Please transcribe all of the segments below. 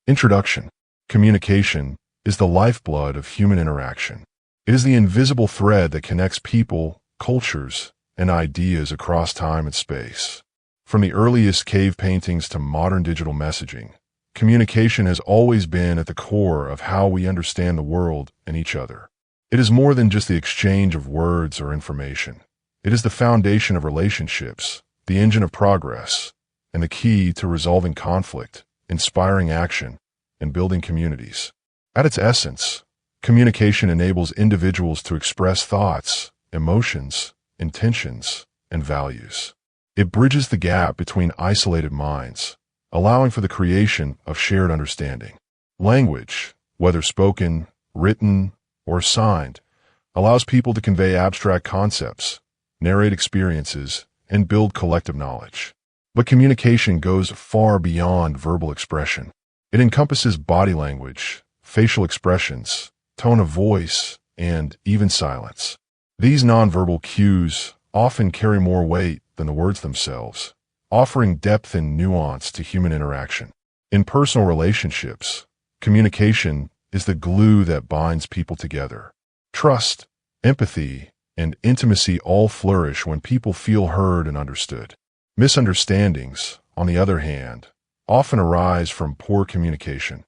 Introduction. Communication is the lifeblood of human interaction. It is the invisible thread that connects people, cultures, and ideas across time and space. From the earliest cave paintings to modern digital messaging, communication has always been at the core of how we understand the world and each other. It is more than just the exchange of words or information. It is the foundation of relationships, the engine of progress, and the key to resolving conflict, inspiring action, and building communities. At its essence, communication enables individuals to express thoughts, emotions, intentions, and values. It bridges the gap between isolated minds, allowing for the creation of shared understanding. Language, whether spoken, written, or signed, allows people to convey abstract concepts, narrate experiences, and build collective knowledge. But communication goes far beyond verbal expression. It encompasses body language, facial expressions, tone of voice, and even silence. These nonverbal cues often carry more weight than the words themselves, offering depth and nuance to human interaction. In personal relationships, communication is the glue that binds people together. Trust, empathy, and intimacy all flourish when people feel heard and understood. Misunderstandings, on the other hand, often arise from poor communication,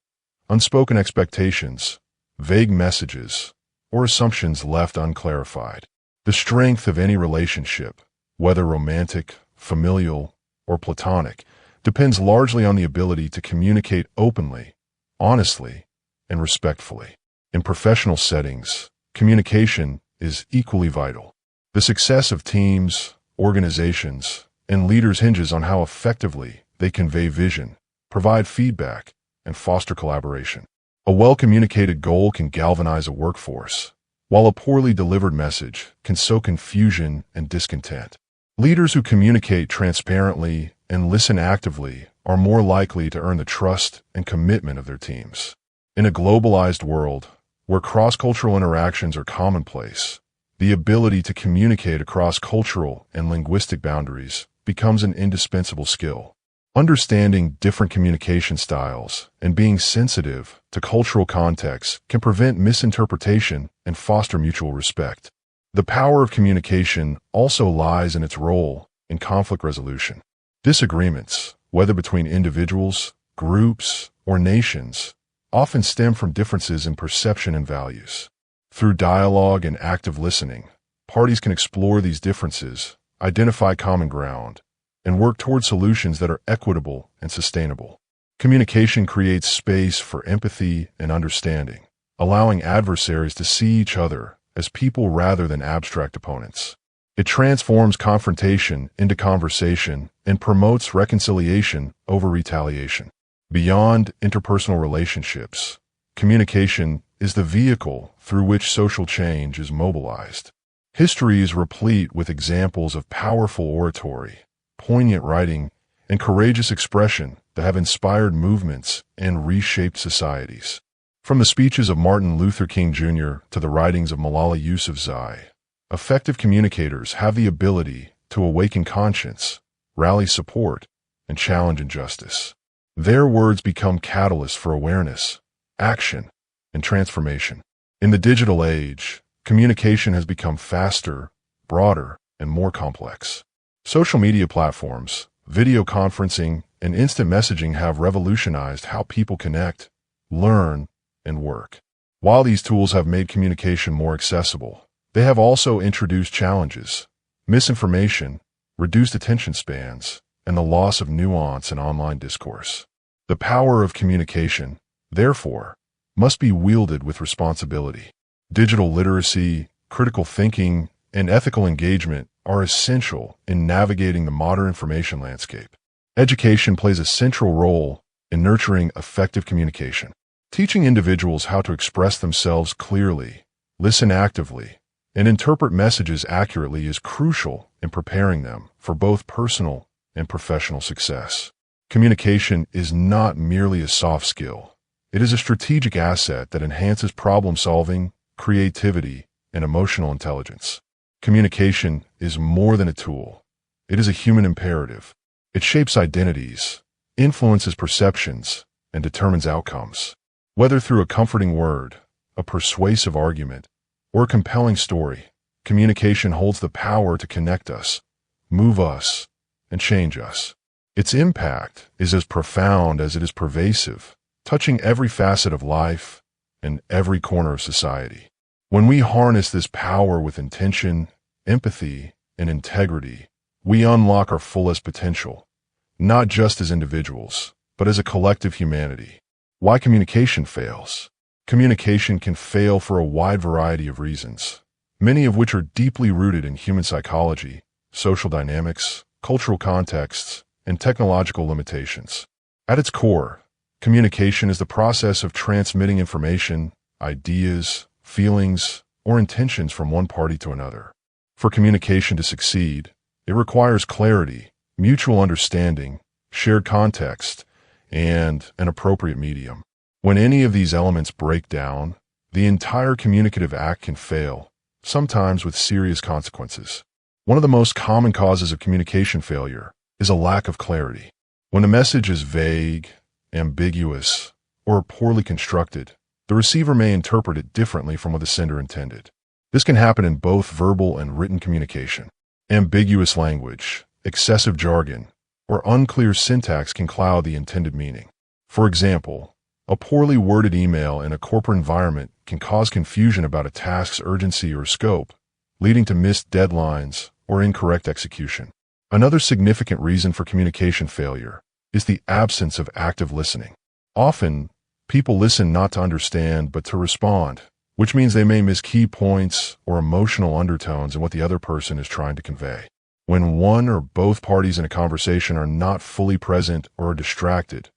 unspoken expectations, vague messages, or assumptions left unclarified. The strength of any relationship, whether romantic, familial, or platonic, depends largely on the ability to communicate openly, honestly, and respectfully. In professional settings, communication is equally vital. The success of teams, organizations, and leaders hinges on how effectively they convey vision, provide feedback, and foster collaboration. A well-communicated goal can galvanize a workforce, while a poorly delivered message can sow confusion and discontent. Leaders who communicate transparently and listen actively are more likely to earn the trust and commitment of their teams. In a globalized world, where cross-cultural interactions are commonplace, the ability to communicate across cultural and linguistic boundaries becomes an indispensable skill. Understanding different communication styles and being sensitive to cultural contexts can prevent misinterpretation and foster mutual respect. The power of communication also lies in its role in conflict resolution. Disagreements, whether between individuals, groups, or nations, often stem from differences in perception and values. Through dialogue and active listening, parties can explore these differences, identify common ground, and work toward solutions that are equitable and sustainable. Communication creates space for empathy and understanding, allowing adversaries to see each other as people rather than abstract opponents. It transforms confrontation into conversation and promotes reconciliation over retaliation. Beyond interpersonal relationships, communication is the vehicle through which social change is mobilized. History is replete with examples of powerful oratory, poignant writing, and courageous expression that have inspired movements and reshaped societies. From the speeches of Martin Luther King Jr. to the writings of Malala Yousafzai, effective communicators have the ability to awaken conscience, rally support, and challenge injustice. Their words become catalysts for awareness, action, and transformation. In the digital age, communication has become faster, broader, and more complex. Social media platforms, video conferencing, and instant messaging have revolutionized how people connect, learn, and work. While these tools have made communication more accessible, they have also introduced challenges: misinformation, reduced attention spans, and the loss of nuance in online discourse. The power of communication, therefore, must be wielded with responsibility. Digital literacy, critical thinking, and ethical engagement are essential in navigating the modern information landscape. Education plays a central role in nurturing effective communication. Teaching individuals how to express themselves clearly, listen actively, and interpret messages accurately is crucial in preparing them for both personal and professional success. Communication is not merely a soft skill. It is a strategic asset that enhances problem-solving, creativity, and emotional intelligence. Communication is more than a tool. It is a human imperative. It shapes identities, influences perceptions, and determines outcomes. Whether through a comforting word, a persuasive argument, or a compelling story, communication holds the power to connect us, move us, and change us. Its impact is as profound as it is pervasive, touching every facet of life and every corner of society. When we harness this power with intention, empathy, and integrity, we unlock our fullest potential, not just as individuals, but as a collective humanity. Why communication fails? Communication can fail for a wide variety of reasons, many of which are deeply rooted in human psychology, social dynamics, cultural contexts, and technological limitations. At its core, communication is the process of transmitting information, ideas, feelings, or intentions from one party to another. For communication to succeed, it requires clarity, mutual understanding, shared context, and an appropriate medium. When any of these elements break down, the entire communicative act can fail, sometimes with serious consequences. One of the most common causes of communication failure is a lack of clarity. When a message is vague, ambiguous, or poorly constructed, the receiver may interpret it differently from what the sender intended. This can happen in both verbal and written communication. Ambiguous language, excessive jargon, or unclear syntax can cloud the intended meaning. For example, a poorly worded email in a corporate environment can cause confusion about a task's urgency or scope, leading to missed deadlines or incorrect execution. Another significant reason for communication failure is the absence of active listening. Often, people listen not to understand but to respond, which means they may miss key points or emotional undertones in what the other person is trying to convey. When one or both parties in a conversation are not fully present or are distracted,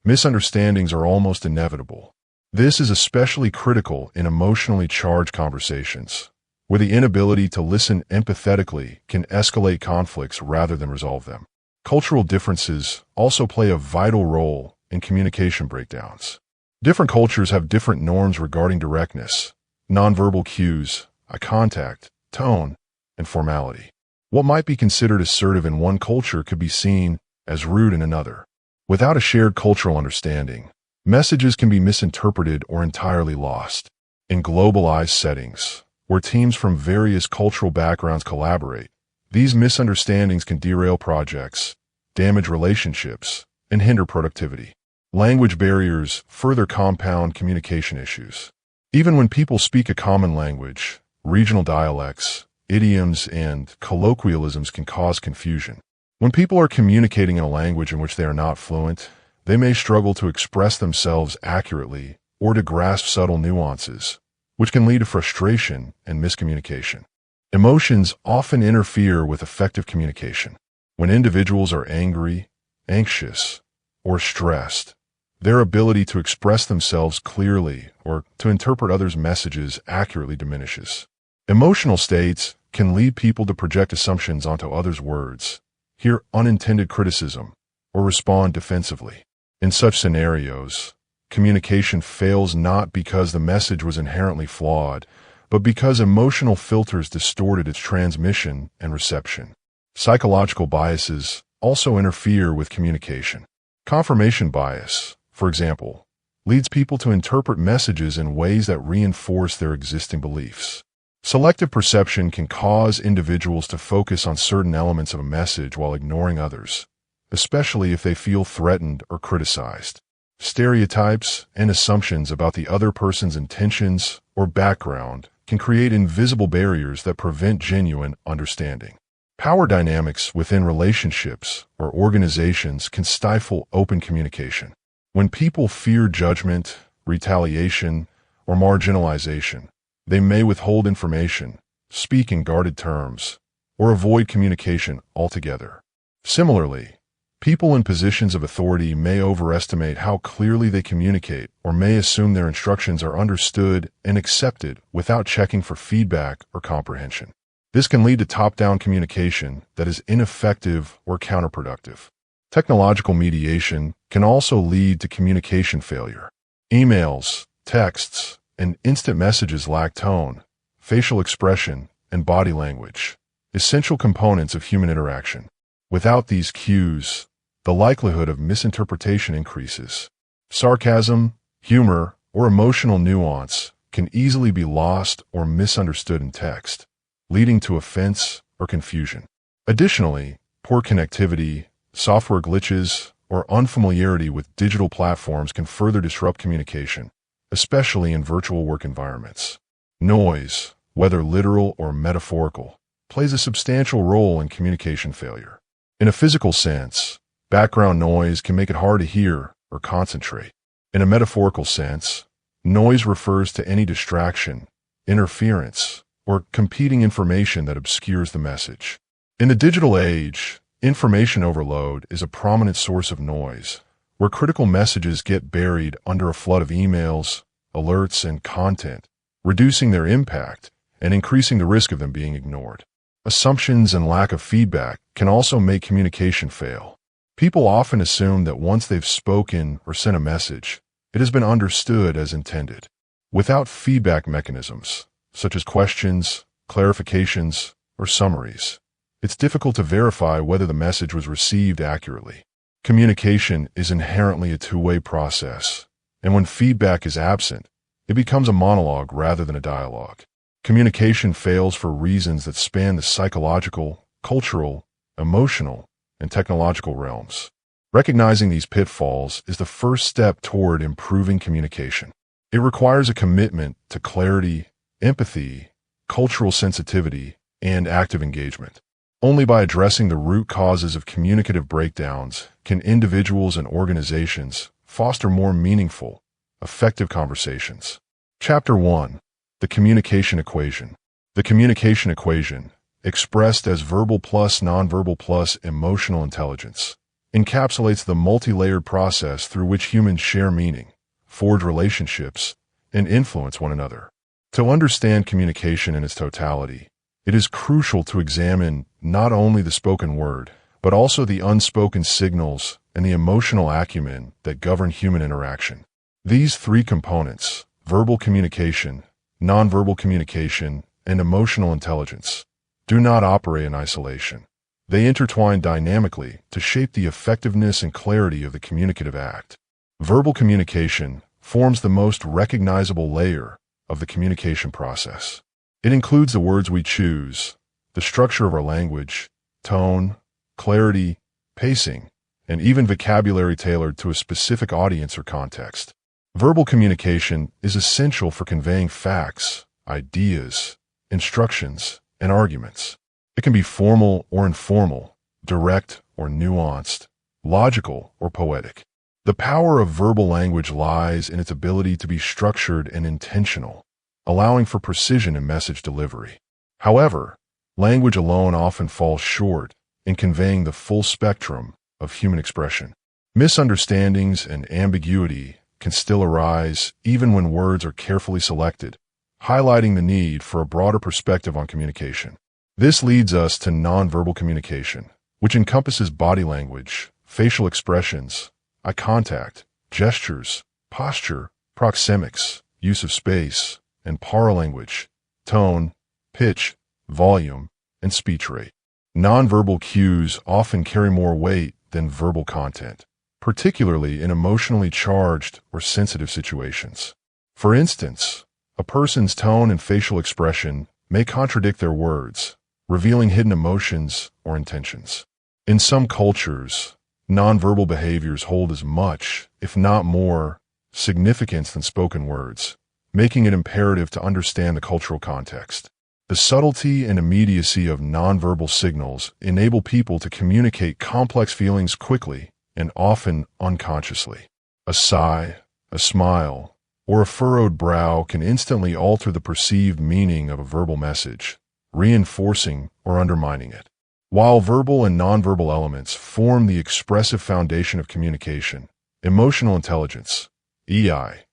misunderstandings are almost inevitable. This is especially critical in emotionally charged conversations, where the inability to listen empathetically can escalate conflicts rather than resolve them. Cultural differences also play a vital role in communication breakdowns. Different cultures have different norms regarding directness, nonverbal cues, eye contact, tone, and formality. What might be considered assertive in one culture could be seen as rude in another. Without a shared cultural understanding, messages can be misinterpreted or entirely lost. In globalized settings, where teams from various cultural backgrounds collaborate, these misunderstandings can derail projects, damage relationships, and hinder productivity. Language barriers further compound communication issues. Even when people speak a common language, regional dialects, idioms, and colloquialisms can cause confusion. When people are communicating in a language in which they are not fluent, they may struggle to express themselves accurately or to grasp subtle nuances, which can lead to frustration and miscommunication. Emotions often interfere with effective communication. When individuals are angry, anxious, or stressed, their ability to express themselves clearly or to interpret others' messages accurately diminishes. Emotional states can lead people to project assumptions onto others' words, hear unintended criticism, or respond defensively. In such scenarios, communication fails not because the message was inherently flawed, but because emotional filters distorted its transmission and reception. Psychological biases also interfere with communication. Confirmation bias, for example, leads people to interpret messages in ways that reinforce their existing beliefs. Selective perception can cause individuals to focus on certain elements of a message while ignoring others, especially if they feel threatened or criticized. Stereotypes and assumptions about the other person's intentions or background can create invisible barriers that prevent genuine understanding. Power dynamics within relationships or organizations can stifle open communication. When people fear judgment, retaliation, or marginalization, they may withhold information, speak in guarded terms, or avoid communication altogether. Similarly, people in positions of authority may overestimate how clearly they communicate or may assume their instructions are understood and accepted without checking for feedback or comprehension. This can lead to top-down communication that is ineffective or counterproductive. Technological mediation can also lead to communication failure. Emails, texts, and instant messages lack tone, facial expression, and body language, essential components of human interaction. Without these cues, the likelihood of misinterpretation increases. Sarcasm, humor, or emotional nuance can easily be lost or misunderstood in text, leading to offense or confusion. Additionally, poor connectivity, software glitches, or unfamiliarity with digital platforms can further disrupt communication, especially in virtual work environments. Noise, whether literal or metaphorical, plays a substantial role in communication failure. In a physical sense, background noise can make it hard to hear or concentrate. In a metaphorical sense, noise refers to any distraction, interference, or competing information that obscures the message. In the digital age, information overload is a prominent source of noise, where critical messages get buried under a flood of emails, alerts, and content, reducing their impact and increasing the risk of them being ignored. Assumptions and lack of feedback can also make communication fail. People often assume that once they've spoken or sent a message, it has been understood as intended. Without feedback mechanisms, such as questions, clarifications, or summaries, it's difficult to verify whether the message was received accurately. Communication is inherently a two-way process, and when feedback is absent, it becomes a monologue rather than a dialogue. Communication fails for reasons that span the psychological, cultural, emotional, and technological realms. Recognizing these pitfalls is the first step toward improving communication. It requires a commitment to clarity, empathy, cultural sensitivity, and active engagement. Only by addressing the root causes of communicative breakdowns can individuals and organizations foster more meaningful, effective conversations. Chapter 1. The Communication Equation. The communication equation, expressed as verbal plus nonverbal plus emotional intelligence, encapsulates the multi-layered process through which humans share meaning, forge relationships, and influence one another. To understand communication in its totality, it is crucial to examine not only the spoken word, but also the unspoken signals and the emotional acumen that govern human interaction. These three components, verbal communication, nonverbal communication, and emotional intelligence, do not operate in isolation. They intertwine dynamically to shape the effectiveness and clarity of the communicative act. Verbal communication forms the most recognizable layer of the communication process. It includes the words we choose, the structure of our language, tone, clarity, pacing, and even vocabulary tailored to a specific audience or context. Verbal communication is essential for conveying facts, ideas, instructions, and arguments. It can be formal or informal, direct or nuanced, logical or poetic. The power of verbal language lies in its ability to be structured and intentional, allowing for precision in message delivery. However, language alone often falls short in conveying the full spectrum of human expression. Misunderstandings and ambiguity can still arise even when words are carefully selected, highlighting the need for a broader perspective on communication. This leads us to nonverbal communication, which encompasses body language, facial expressions, eye contact, gestures, posture, proxemics, use of space, and paralanguage, tone, pitch, volume, and speech rate. Nonverbal cues often carry more weight than verbal content, particularly in emotionally charged or sensitive situations. For instance, a person's tone and facial expression may contradict their words, revealing hidden emotions or intentions. In some cultures, nonverbal behaviors hold as much, if not more, significance than spoken words, making it imperative to understand the cultural context. The subtlety and immediacy of nonverbal signals enable people to communicate complex feelings quickly and often unconsciously. A sigh, a smile, or a furrowed brow can instantly alter the perceived meaning of a verbal message, reinforcing or undermining it. While verbal and nonverbal elements form the expressive foundation of communication, emotional intelligence, EI,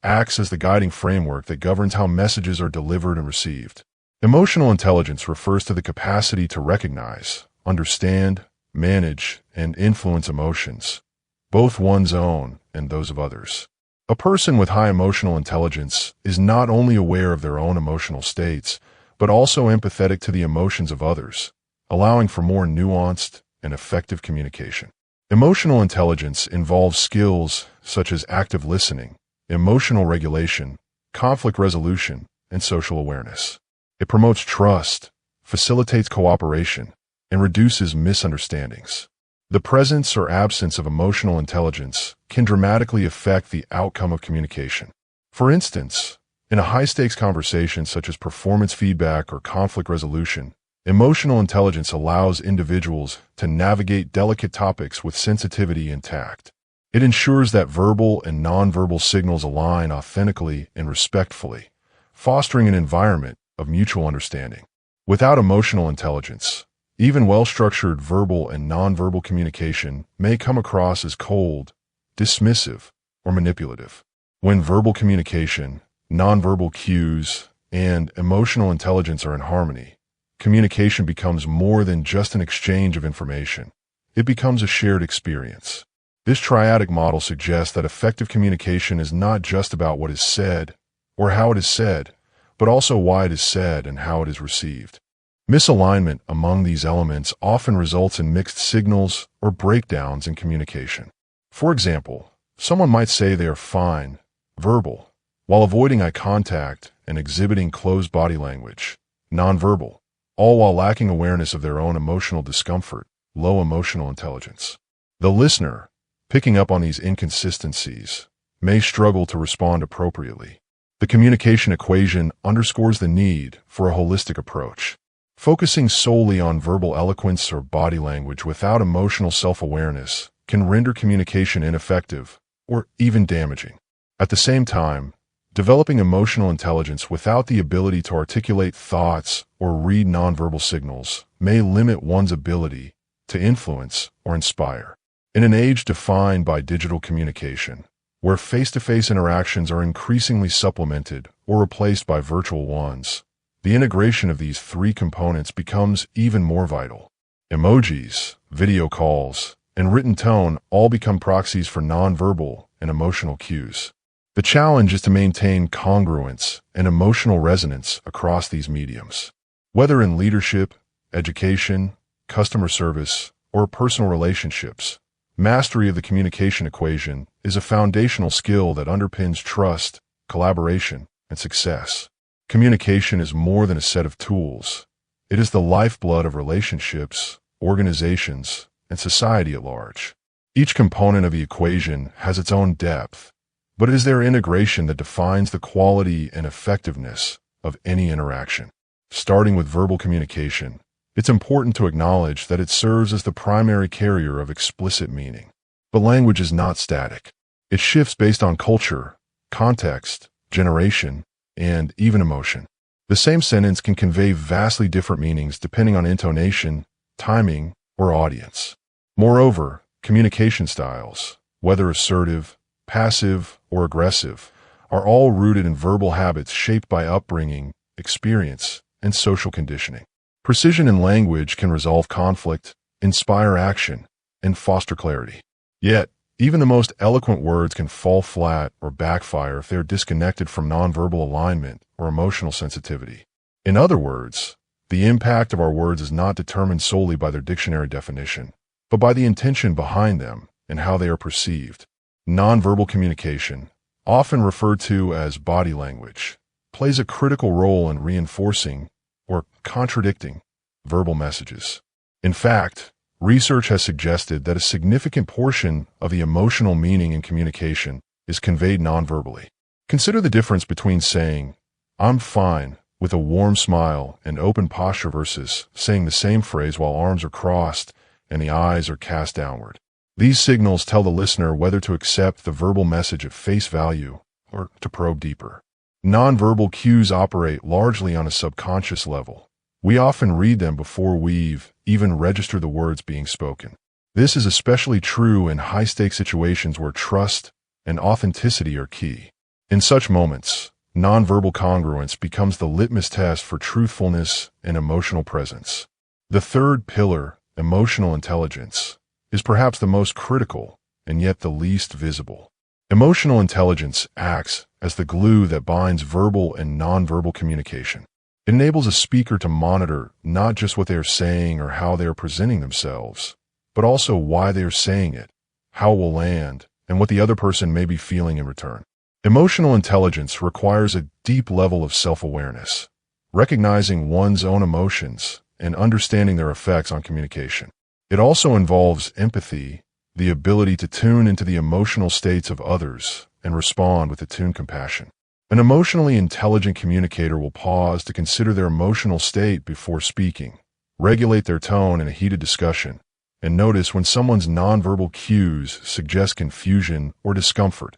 acts as the guiding framework that governs how messages are delivered and received. Emotional intelligence refers to the capacity to recognize, understand, manage, and influence emotions, both one's own and those of others. A person with high emotional intelligence is not only aware of their own emotional states, but also empathetic to the emotions of others, allowing for more nuanced and effective communication. Emotional intelligence involves skills such as active listening, emotional regulation, conflict resolution, and social awareness. It promotes trust, facilitates cooperation, and reduces misunderstandings. The presence or absence of emotional intelligence can dramatically affect the outcome of communication. For instance, in a high-stakes conversation such as performance feedback or conflict resolution, emotional intelligence allows individuals to navigate delicate topics with sensitivity and tact. It ensures that verbal and nonverbal signals align authentically and respectfully, fostering an environment of mutual understanding. Without emotional intelligence, even well-structured verbal and nonverbal communication may come across as cold, dismissive, or manipulative. When verbal communication, nonverbal cues, and emotional intelligence are in harmony, communication becomes more than just an exchange of information. It becomes a shared experience. This triadic model suggests that effective communication is not just about what is said or how it is said, but also why it is said and how it is received. Misalignment among these elements often results in mixed signals or breakdowns in communication. For example, someone might say they are fine, verbal, while avoiding eye contact and exhibiting closed body language, nonverbal, all while lacking awareness of their own emotional discomfort, low emotional intelligence. The listener, picking up on these inconsistencies, may struggle to respond appropriately. The communication equation underscores the need for a holistic approach. Focusing solely on verbal eloquence or body language without emotional self-awareness can render communication ineffective or even damaging. At the same time, developing emotional intelligence without the ability to articulate thoughts or read nonverbal signals may limit one's ability to influence or inspire. In an age defined by digital communication, where face-to-face interactions are increasingly supplemented or replaced by virtual ones, the integration of these three components becomes even more vital. Emojis, video calls, and written tone all become proxies for nonverbal and emotional cues. The challenge is to maintain congruence and emotional resonance across these mediums. Whether in leadership, education, customer service, or personal relationships, mastery of the communication equation is a foundational skill that underpins trust, collaboration, and success. Communication is more than a set of tools. It is the lifeblood of relationships, organizations, and society at large. Each component of the equation has its own depth, but it is their integration that defines the quality and effectiveness of any interaction. Starting with verbal communication, it's important to acknowledge that it serves as the primary carrier of explicit meaning. But language is not static. It shifts based on culture, context, generation, and even emotion. The same sentence can convey vastly different meanings depending on intonation, timing, or audience. Moreover, communication styles, whether assertive, passive, or aggressive, are all rooted in verbal habits shaped by upbringing, experience, and social conditioning. Precision in language can resolve conflict, inspire action, and foster clarity. Yet, even the most eloquent words can fall flat or backfire if they are disconnected from nonverbal alignment or emotional sensitivity. In other words, the impact of our words is not determined solely by their dictionary definition, but by the intention behind them and how they are perceived. Nonverbal communication, often referred to as body language, plays a critical role in reinforcing or contradicting verbal messages. In fact, research has suggested that a significant portion of the emotional meaning in communication is conveyed nonverbally. Consider the difference between saying, "I'm fine," with a warm smile and open posture versus saying the same phrase while arms are crossed and the eyes are cast downward. These signals tell the listener whether to accept the verbal message at face value or to probe deeper. Nonverbal cues operate largely on a subconscious level. We often read them before we've even registered the words being spoken. This is especially true in high-stakes situations where trust and authenticity are key. In such moments, nonverbal congruence becomes the litmus test for truthfulness and emotional presence. The third pillar, emotional intelligence, is perhaps the most critical and yet the least visible. Emotional intelligence acts as the glue that binds verbal and nonverbal communication. It enables a speaker to monitor not just what they are saying or how they are presenting themselves, but also why they are saying it, how it will land, and what the other person may be feeling in return. Emotional intelligence requires a deep level of self-awareness, recognizing one's own emotions and understanding their effects on communication. It also involves empathy, the ability to tune into the emotional states of others and respond with attuned compassion. An emotionally intelligent communicator will pause to consider their emotional state before speaking, regulate their tone in a heated discussion, and notice when someone's nonverbal cues suggest confusion or discomfort,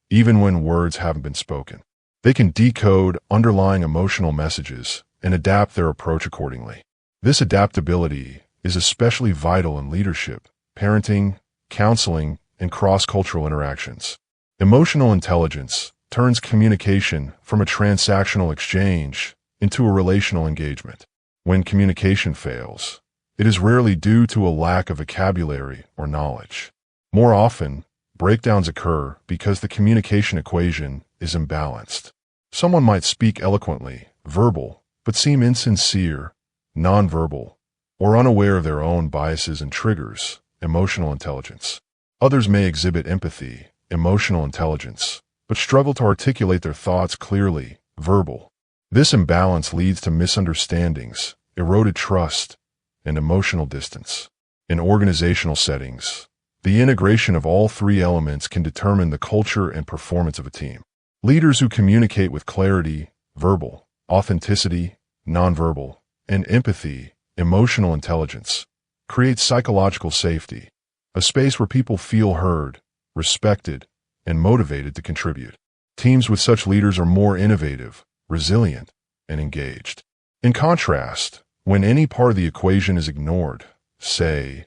even when words haven't been spoken. They can decode underlying emotional messages and adapt their approach accordingly. This adaptability is especially vital in leadership, parenting, counseling, and cross-cultural interactions. Emotional intelligence turns communication from a transactional exchange into a relational engagement. When communication fails, it is rarely due to a lack of vocabulary or knowledge. More often, breakdowns occur because the communication equation is imbalanced. Someone might speak eloquently, verbal, but seem insincere, nonverbal, or unaware of their own biases and triggers, emotional intelligence. Others may exhibit empathy, emotional intelligence, but struggle to articulate their thoughts clearly, verbal. This imbalance leads to misunderstandings, eroded trust, and emotional distance. In organizational settings, the integration of all three elements can determine the culture and performance of a team. Leaders who communicate with clarity, verbal, authenticity, nonverbal, and empathy, emotional intelligence, create psychological safety, a space where people feel heard, respected, and motivated to contribute. Teams with such leaders are more innovative, resilient, and engaged. In contrast, when any part of the equation is ignored, say,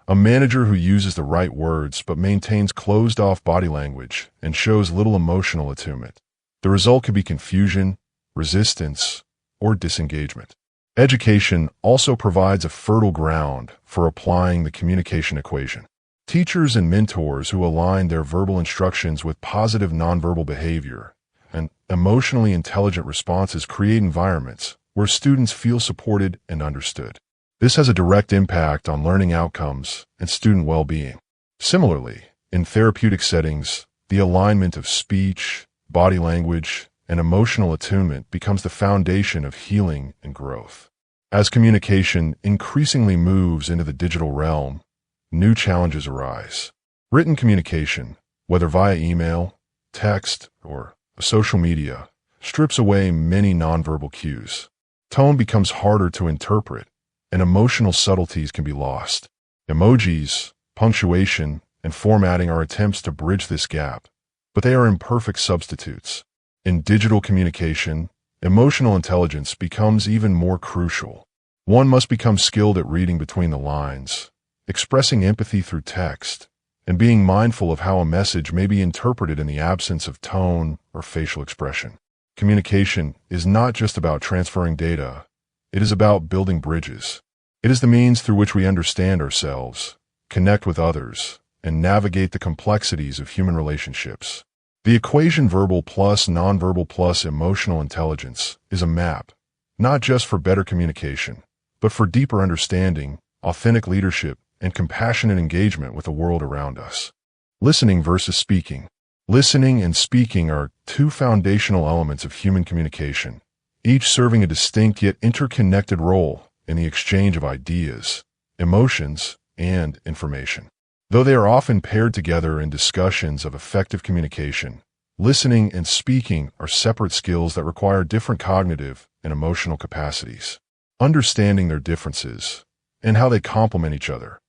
a manager who uses the right words but maintains closed-off body language and shows little emotional attunement, the result could be confusion, resistance, or disengagement. Education also provides a fertile ground for applying the communication equation. Teachers and mentors who align their verbal instructions with positive nonverbal behavior and emotionally intelligent responses create environments where students feel supported and understood. This has a direct impact on learning outcomes and student well-being. Similarly, in therapeutic settings, the alignment of speech, body language, and emotional attunement becomes the foundation of healing and growth. As communication increasingly moves into the digital realm, new challenges arise. Written communication, whether via email, text, or social media, strips away many nonverbal cues. Tone becomes harder to interpret, and emotional subtleties can be lost. Emojis, punctuation, and formatting are attempts to bridge this gap, but they are imperfect substitutes. In digital communication, emotional intelligence becomes even more crucial. One must become skilled at reading between the lines, expressing empathy through text, and being mindful of how a message may be interpreted in the absence of tone or facial expression. Communication is not just about transferring data, it is about building bridges. It is the means through which we understand ourselves, connect with others, and navigate the complexities of human relationships. The equation verbal plus nonverbal plus emotional intelligence is a map, not just for better communication, but for deeper understanding, authentic leadership, and compassionate engagement with the world around us. Listening versus speaking. Listening and speaking are two foundational elements of human communication, each serving a distinct yet interconnected role in the exchange of ideas, emotions, and information. Though they are often paired together in discussions of effective communication, listening and speaking are separate skills that require different cognitive and emotional capacities. Understanding their differences and how they complement each other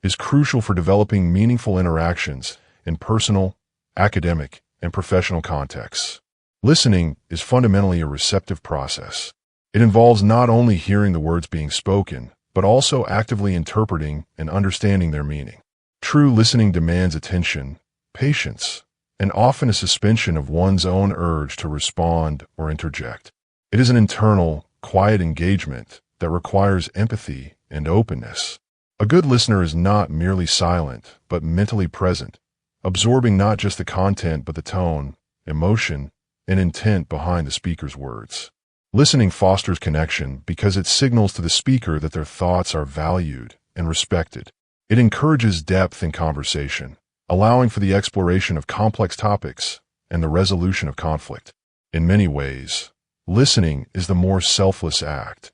is crucial for developing meaningful interactions in personal, academic, and professional contexts. Listening is fundamentally a receptive process. It involves not only hearing the words being spoken, but also actively interpreting and understanding their meaning. True listening demands attention, patience, and often a suspension of one's own urge to respond or interject. It is an internal, quiet engagement that requires empathy and openness. A good listener is not merely silent, but mentally present, absorbing not just the content but the tone, emotion, and intent behind the speaker's words. Listening fosters connection because it signals to the speaker that their thoughts are valued and respected. It encourages depth in conversation, allowing for the exploration of complex topics and the resolution of conflict. In many ways, listening is the more selfless act.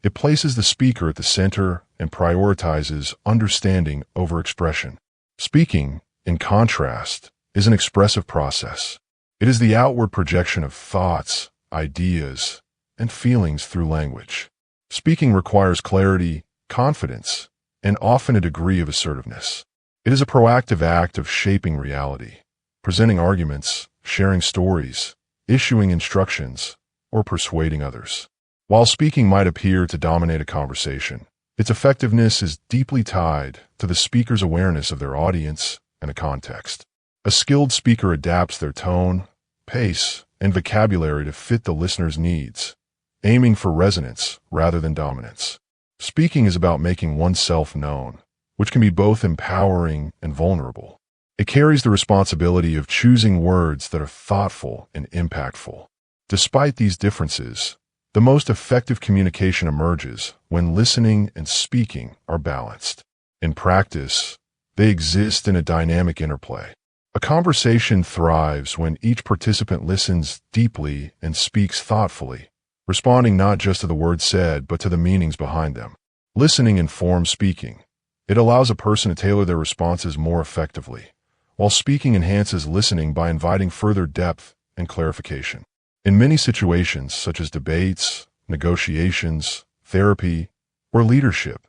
It places the speaker at the center and prioritizes understanding over expression. Speaking, in contrast, is an expressive process. It is the outward projection of thoughts, ideas, and feelings through language. Speaking requires clarity, confidence, and often a degree of assertiveness. It is a proactive act of shaping reality, presenting arguments, sharing stories, issuing instructions, or persuading others. While speaking might appear to dominate a conversation, its effectiveness is deeply tied to the speaker's awareness of their audience and a context. A skilled speaker adapts their tone, pace, and vocabulary to fit the listener's needs, aiming for resonance rather than dominance. Speaking is about making oneself known, which can be both empowering and vulnerable. It carries the responsibility of choosing words that are thoughtful and impactful. Despite these differences, the most effective communication emerges when listening and speaking are balanced. In practice, they exist in a dynamic interplay. A conversation thrives when each participant listens deeply and speaks thoughtfully, responding not just to the words said but to the meanings behind them. Listening informs speaking. It allows a person to tailor their responses more effectively, while speaking enhances listening by inviting further depth and clarification. In many situations, such as debates, negotiations, therapy, or leadership,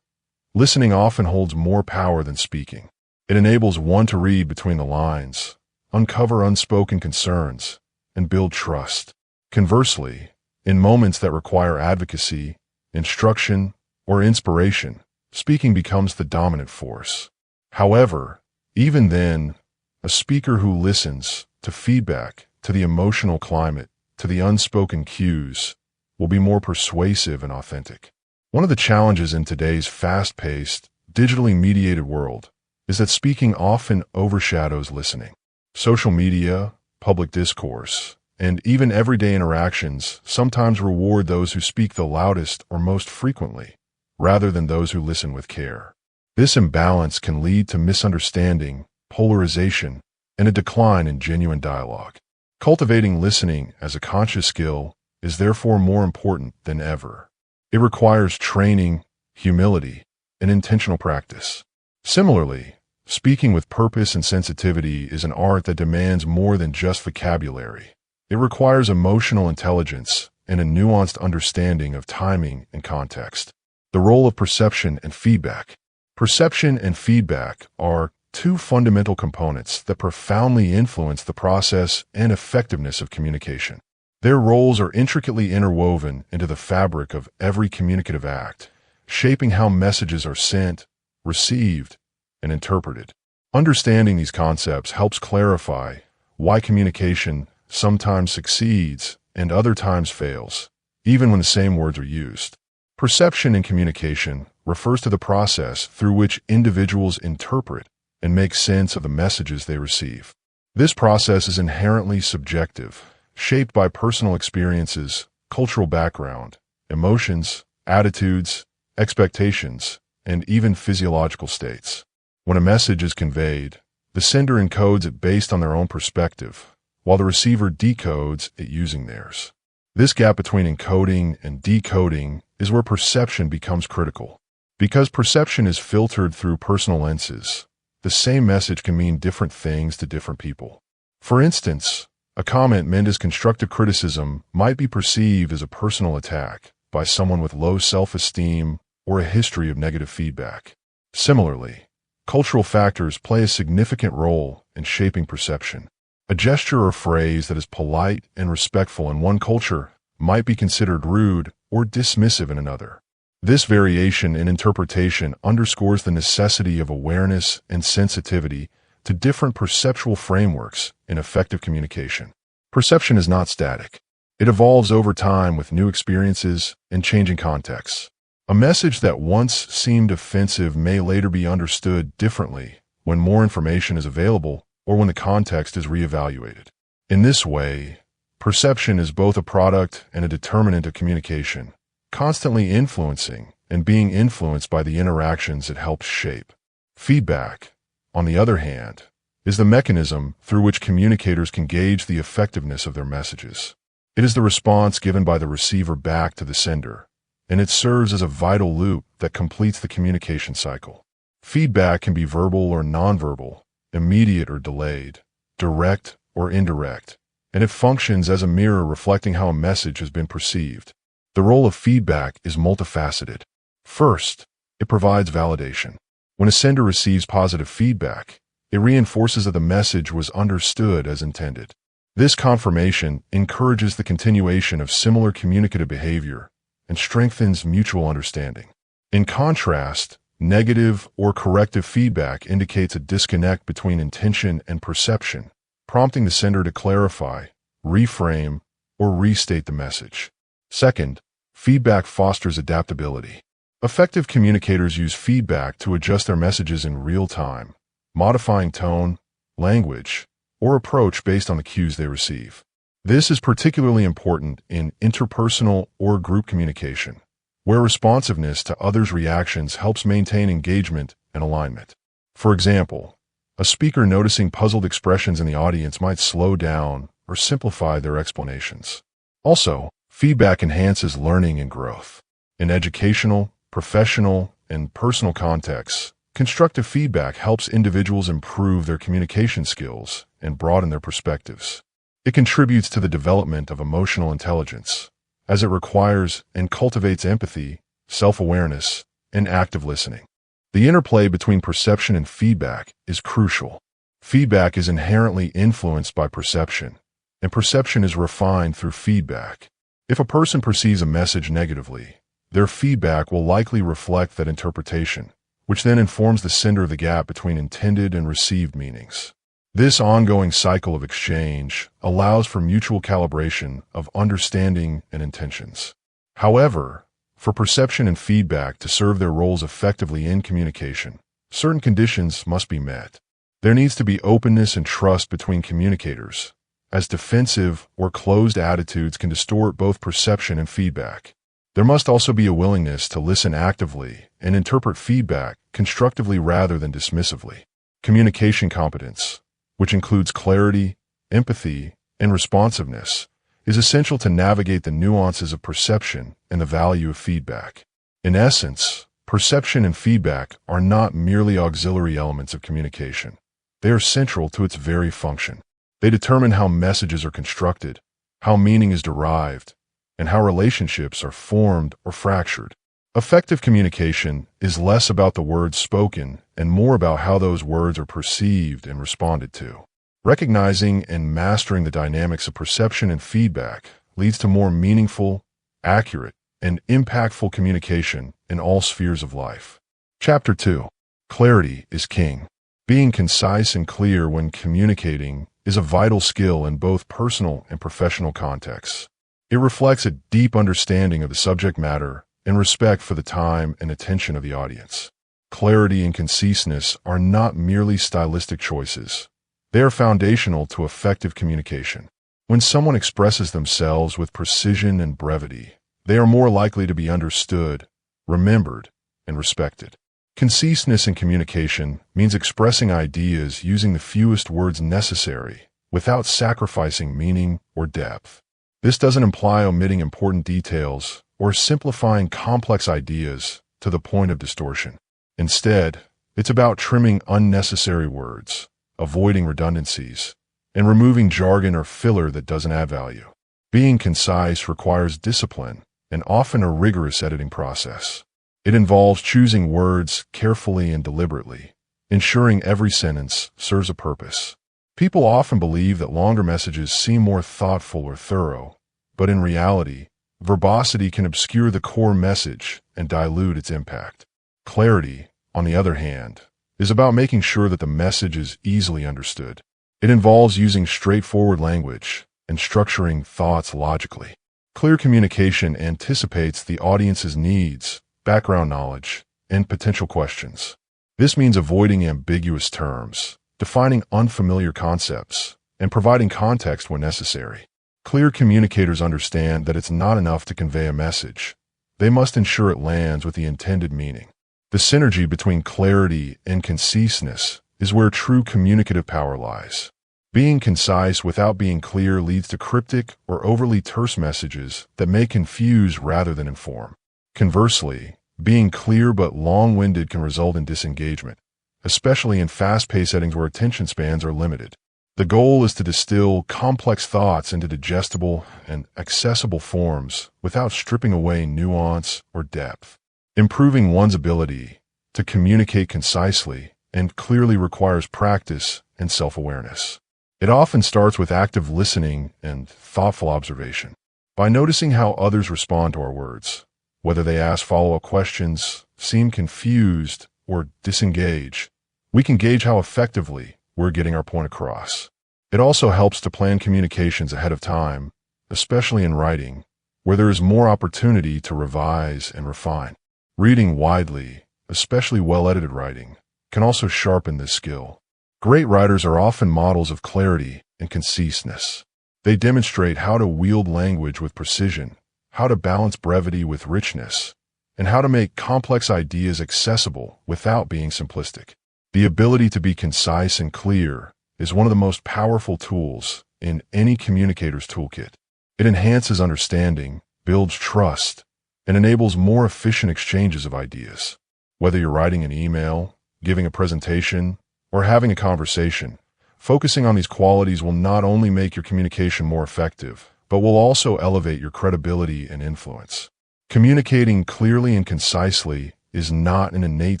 listening often holds more power than speaking. It enables one to read between the lines, uncover unspoken concerns, and build trust. Conversely, in moments that require advocacy, instruction, or inspiration, speaking becomes the dominant force. However, even then, a speaker who listens to feedback, to the emotional climate, to the unspoken cues, will be more persuasive and authentic. One of the challenges in today's fast-paced, digitally mediated world is that speaking often overshadows listening. Social media, public discourse, and even everyday interactions sometimes reward those who speak the loudest or most frequently, rather than those who listen with care. This imbalance can lead to misunderstanding, polarization, and a decline in genuine dialogue. Cultivating listening as a conscious skill is therefore more important than ever. It requires training, humility, and intentional practice. Similarly, speaking with purpose and sensitivity is an art that demands more than just vocabulary. It requires emotional intelligence and a nuanced understanding of timing and context. The role of perception and feedback. Perception and feedback are two fundamental components that profoundly influence the process and effectiveness of communication. Their roles are intricately interwoven into the fabric of every communicative act, shaping how messages are sent, received, and interpreted. Understanding these concepts helps clarify why communication sometimes succeeds and other times fails, even when the same words are used. Perception in communication refers to the process through which individuals interpret and make sense of the messages they receive. This process is inherently subjective, shaped by personal experiences, cultural background, emotions, attitudes, expectations, and even physiological states. When a message is conveyed, the sender encodes it based on their own perspective, while the receiver decodes it using theirs. This gap between encoding and decoding is where perception becomes critical. Because perception is filtered through personal lenses, the same message can mean different things to different people. For instance, a comment meant as constructive criticism might be perceived as a personal attack by someone with low self-esteem or a history of negative feedback. Similarly, cultural factors play a significant role in shaping perception. A gesture or phrase that is polite and respectful in one culture might be considered rude or dismissive in another. This variation in interpretation underscores the necessity of awareness and sensitivity to different perceptual frameworks in effective communication. Perception is not static. It evolves over time with new experiences and changing contexts. A message that once seemed offensive may later be understood differently when more information is available or when the context is reevaluated. In this way, perception is both a product and a determinant of communication, constantly influencing and being influenced by the interactions it helps shape. Feedback, on the other hand, is the mechanism through which communicators can gauge the effectiveness of their messages. It is the response given by the receiver back to the sender, and it serves as a vital loop that completes the communication cycle. Feedback can be verbal or nonverbal, immediate or delayed, direct or indirect, and it functions as a mirror reflecting how a message has been perceived. The role of feedback is multifaceted. First, it provides validation. When a sender receives positive feedback, it reinforces that the message was understood as intended. This confirmation encourages the continuation of similar communicative behavior and strengthens mutual understanding. In contrast, negative or corrective feedback indicates a disconnect between intention and perception, prompting the sender to clarify, reframe, or restate the message. Second, feedback fosters adaptability. Effective communicators use feedback to adjust their messages in real time, modifying tone, language, or approach based on the cues they receive. This is particularly important in interpersonal or group communication, where responsiveness to others' reactions helps maintain engagement and alignment. For example, a speaker noticing puzzled expressions in the audience might slow down or simplify their explanations. Also, feedback enhances learning and growth. In educational, professional, and personal contexts, constructive feedback helps individuals improve their communication skills and broaden their perspectives. It contributes to the development of emotional intelligence, as it requires and cultivates empathy, self-awareness, and active listening. The interplay between perception and feedback is crucial. Feedback is inherently influenced by perception, and perception is refined through feedback. If a person perceives a message negatively, their feedback will likely reflect that interpretation, which then informs the sender of the gap between intended and received meanings. This ongoing cycle of exchange allows for mutual calibration of understanding and intentions. However, for perception and feedback to serve their roles effectively in communication, certain conditions must be met. There needs to be openness and trust between communicators, as defensive or closed attitudes can distort both perception and feedback. There must also be a willingness to listen actively and interpret feedback constructively rather than dismissively. Communication competence, which includes clarity, empathy, and responsiveness, is essential to navigate the nuances of perception and the value of feedback. In essence, perception and feedback are not merely auxiliary elements of communication. They are central to its very function. They determine how messages are constructed, how meaning is derived, and how relationships are formed or fractured. Effective communication is less about the words spoken and more about how those words are perceived and responded to. Recognizing and mastering the dynamics of perception and feedback leads to more meaningful, accurate, and impactful communication in all spheres of life. Chapter 2. Clarity is king. Being concise and clear when communicating is a vital skill in both personal and professional contexts. It reflects a deep understanding of the subject matter and respect for the time and attention of the audience. Clarity and conciseness are not merely stylistic choices. They are foundational to effective communication. When someone expresses themselves with precision and brevity, they are more likely to be understood, remembered, and respected. Conciseness in communication means expressing ideas using the fewest words necessary without sacrificing meaning or depth. This doesn't imply omitting important details or simplifying complex ideas to the point of distortion. Instead, it's about trimming unnecessary words, avoiding redundancies, and removing jargon or filler that doesn't add value. Being concise requires discipline and often a rigorous editing process. It involves choosing words carefully and deliberately, ensuring every sentence serves a purpose. People often believe that longer messages seem more thoughtful or thorough, but in reality, verbosity can obscure the core message and dilute its impact. Clarity, on the other hand, is about making sure that the message is easily understood. It involves using straightforward language and structuring thoughts logically. Clear communication anticipates the audience's needs, background knowledge, and potential questions. This means avoiding ambiguous terms, defining unfamiliar concepts, and providing context when necessary. Clear communicators understand that it's not enough to convey a message. They must ensure it lands with the intended meaning. The synergy between clarity and conciseness is where true communicative power lies. Being concise without being clear leads to cryptic or overly terse messages that may confuse rather than inform. Conversely, being clear but long-winded can result in disengagement, especially in fast-paced settings where attention spans are limited. The goal is to distill complex thoughts into digestible and accessible forms without stripping away nuance or depth. Improving one's ability to communicate concisely and clearly requires practice and self-awareness. It often starts with active listening and thoughtful observation. By noticing how others respond to our words, whether they ask follow-up questions, seem confused, or disengage, we can gauge how effectively we're getting our point across. It also helps to plan communications ahead of time, especially in writing, where there is more opportunity to revise and refine. Reading widely, especially well-edited writing, can also sharpen this skill. Great writers are often models of clarity and conciseness. They demonstrate how to wield language with precision, how to balance brevity with richness, and how to make complex ideas accessible without being simplistic. The ability to be concise and clear is one of the most powerful tools in any communicator's toolkit. It enhances understanding, builds trust, and enables more efficient exchanges of ideas. Whether you're writing an email, giving a presentation, or having a conversation, focusing on these qualities will not only make your communication more effective, but will also elevate your credibility and influence. Communicating clearly and concisely is not an innate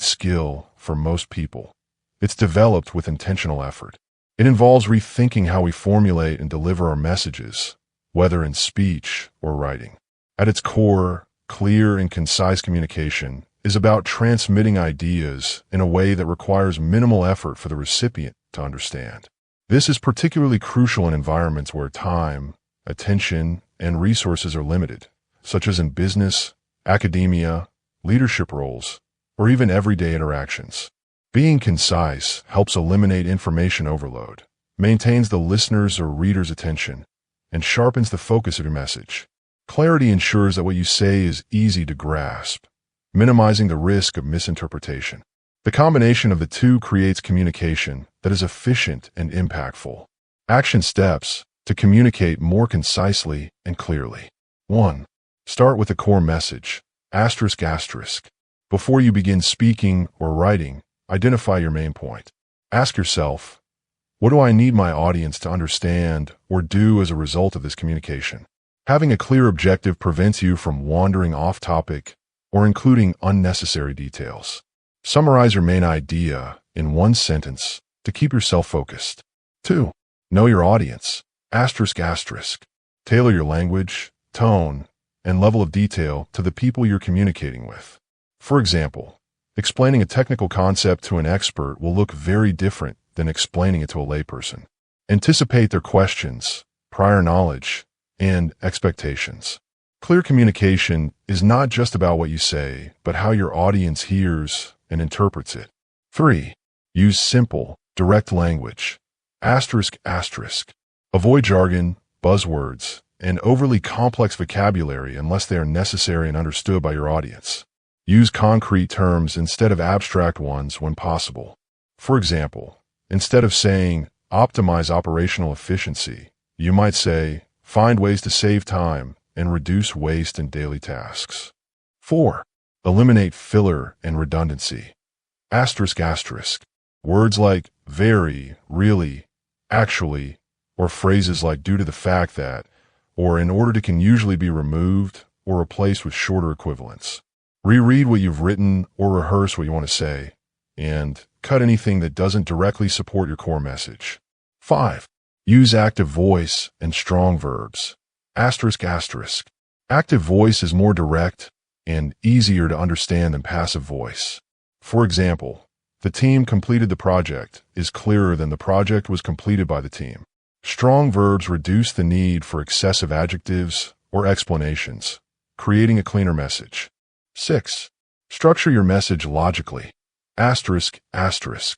skill for most people. It's developed with intentional effort. It involves rethinking how we formulate and deliver our messages, whether in speech or writing. At its core, clear and concise communication is about transmitting ideas in a way that requires minimal effort for the recipient to understand. This is particularly crucial in environments where time, attention, and resources are limited, such as in business, academia, leadership roles, or even everyday interactions. Being concise helps eliminate information overload, maintains the listener's or reader's attention, and sharpens the focus of your message. Clarity ensures that what you say is easy to grasp, minimizing the risk of misinterpretation. The combination of the two creates communication that is efficient and impactful. Action steps to communicate more concisely and clearly. 1. Start with a core message. ****. Before you begin speaking or writing, identify your main point. Ask yourself, what do I need my audience to understand or do as a result of this communication? Having a clear objective prevents you from wandering off topic or including unnecessary details. Summarize your main idea in one sentence to keep yourself focused. 2. Know your audience. ***. Tailor your language, tone, and level of detail to the people you're communicating with. For example, explaining a technical concept to an expert will look very different than explaining it to a layperson. Anticipate their questions, prior knowledge, and expectations. Clear communication is not just about what you say, but how your audience hears and interprets it. 3. Use simple, direct language. ***. Avoid jargon, buzzwords, and overly complex vocabulary unless they are necessary and understood by your audience. Use concrete terms instead of abstract ones when possible. For example, instead of saying, optimize operational efficiency, you might say, find ways to save time and reduce waste in daily tasks. 4. Eliminate filler and redundancy. ***. Words like very, really, actually, or phrases like due to the fact that, or in order to can usually be removed or replaced with shorter equivalents. Reread what you've written or rehearse what you want to say, and cut anything that doesn't directly support your core message. 5. Use active voice and strong verbs. ***. Active voice is more direct and easier to understand than passive voice. For example, the team completed the project is clearer than the project was completed by the team. Strong verbs reduce the need for excessive adjectives or explanations, creating a cleaner message. 6. Structure your message logically. ***.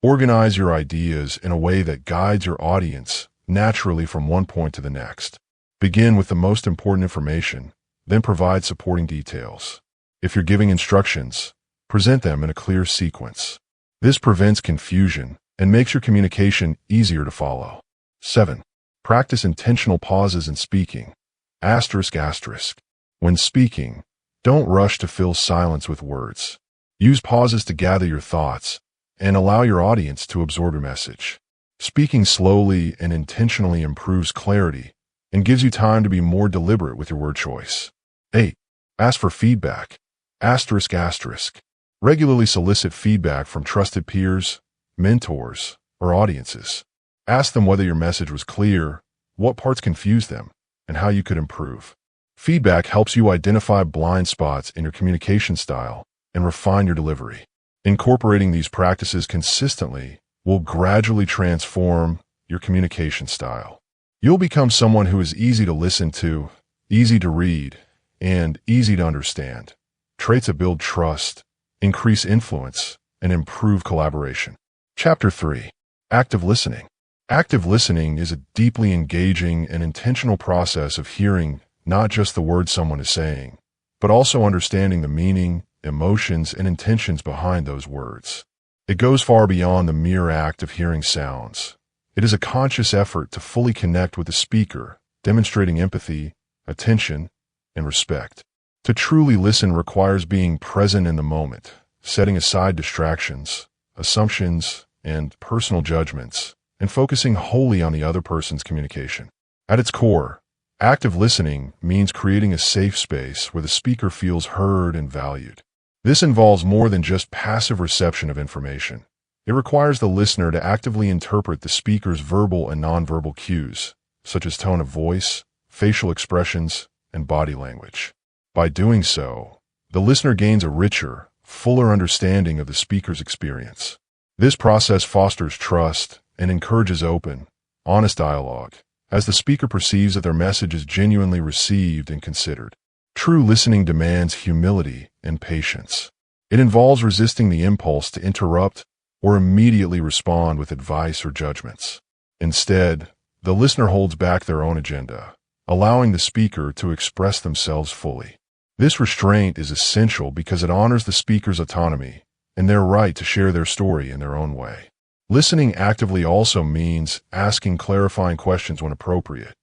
Organize your ideas in a way that guides your audience naturally from one point to the next. Begin with the most important information, then provide supporting details. If you're giving instructions, Present them in a clear sequence. This prevents confusion and makes your communication easier to follow. 7. Practice intentional pauses in speaking. Asterisk asterisk. When speaking, don't rush to fill silence with words. Use pauses to gather your thoughts and allow your audience to absorb your message. Speaking slowly and intentionally improves clarity and gives you time to be more deliberate with your word choice. 8. Ask for feedback. Asterisk asterisk. Regularly solicit feedback from trusted peers, mentors, or audiences. Ask them whether your message was clear, what parts confused them, and how you could improve. Feedback helps you identify blind spots in your communication style and refine your delivery. Incorporating these practices consistently will gradually transform your communication style. You'll become someone who is easy to listen to, easy to read, and easy to understand. Traits that build trust, increase influence, and improve collaboration. Chapter 3. Active listening. Active listening is a deeply engaging and intentional process of hearing not just the words someone is saying, but also understanding the meaning, emotions, and intentions behind those words. It goes far beyond the mere act of hearing sounds. It is a conscious effort to fully connect with the speaker, demonstrating empathy, attention, and respect. To truly listen requires being present in the moment, setting aside distractions, assumptions, and personal judgments, and focusing wholly on the other person's communication. At its core, active listening means creating a safe space where the speaker feels heard and valued. This involves more than just passive reception of information. It requires the listener to actively interpret the speaker's verbal and nonverbal cues, such as tone of voice, facial expressions, and body language. By doing so, the listener gains a richer, fuller understanding of the speaker's experience. This process fosters trust and encourages open, honest dialogue, as the speaker perceives that their message is genuinely received and considered. True listening demands humility and patience. It involves resisting the impulse to interrupt or immediately respond with advice or judgments. Instead, the listener holds back their own agenda, allowing the speaker to express themselves fully. This restraint is essential because it honors the speaker's autonomy and their right to share their story in their own way. Listening actively also means asking clarifying questions when appropriate,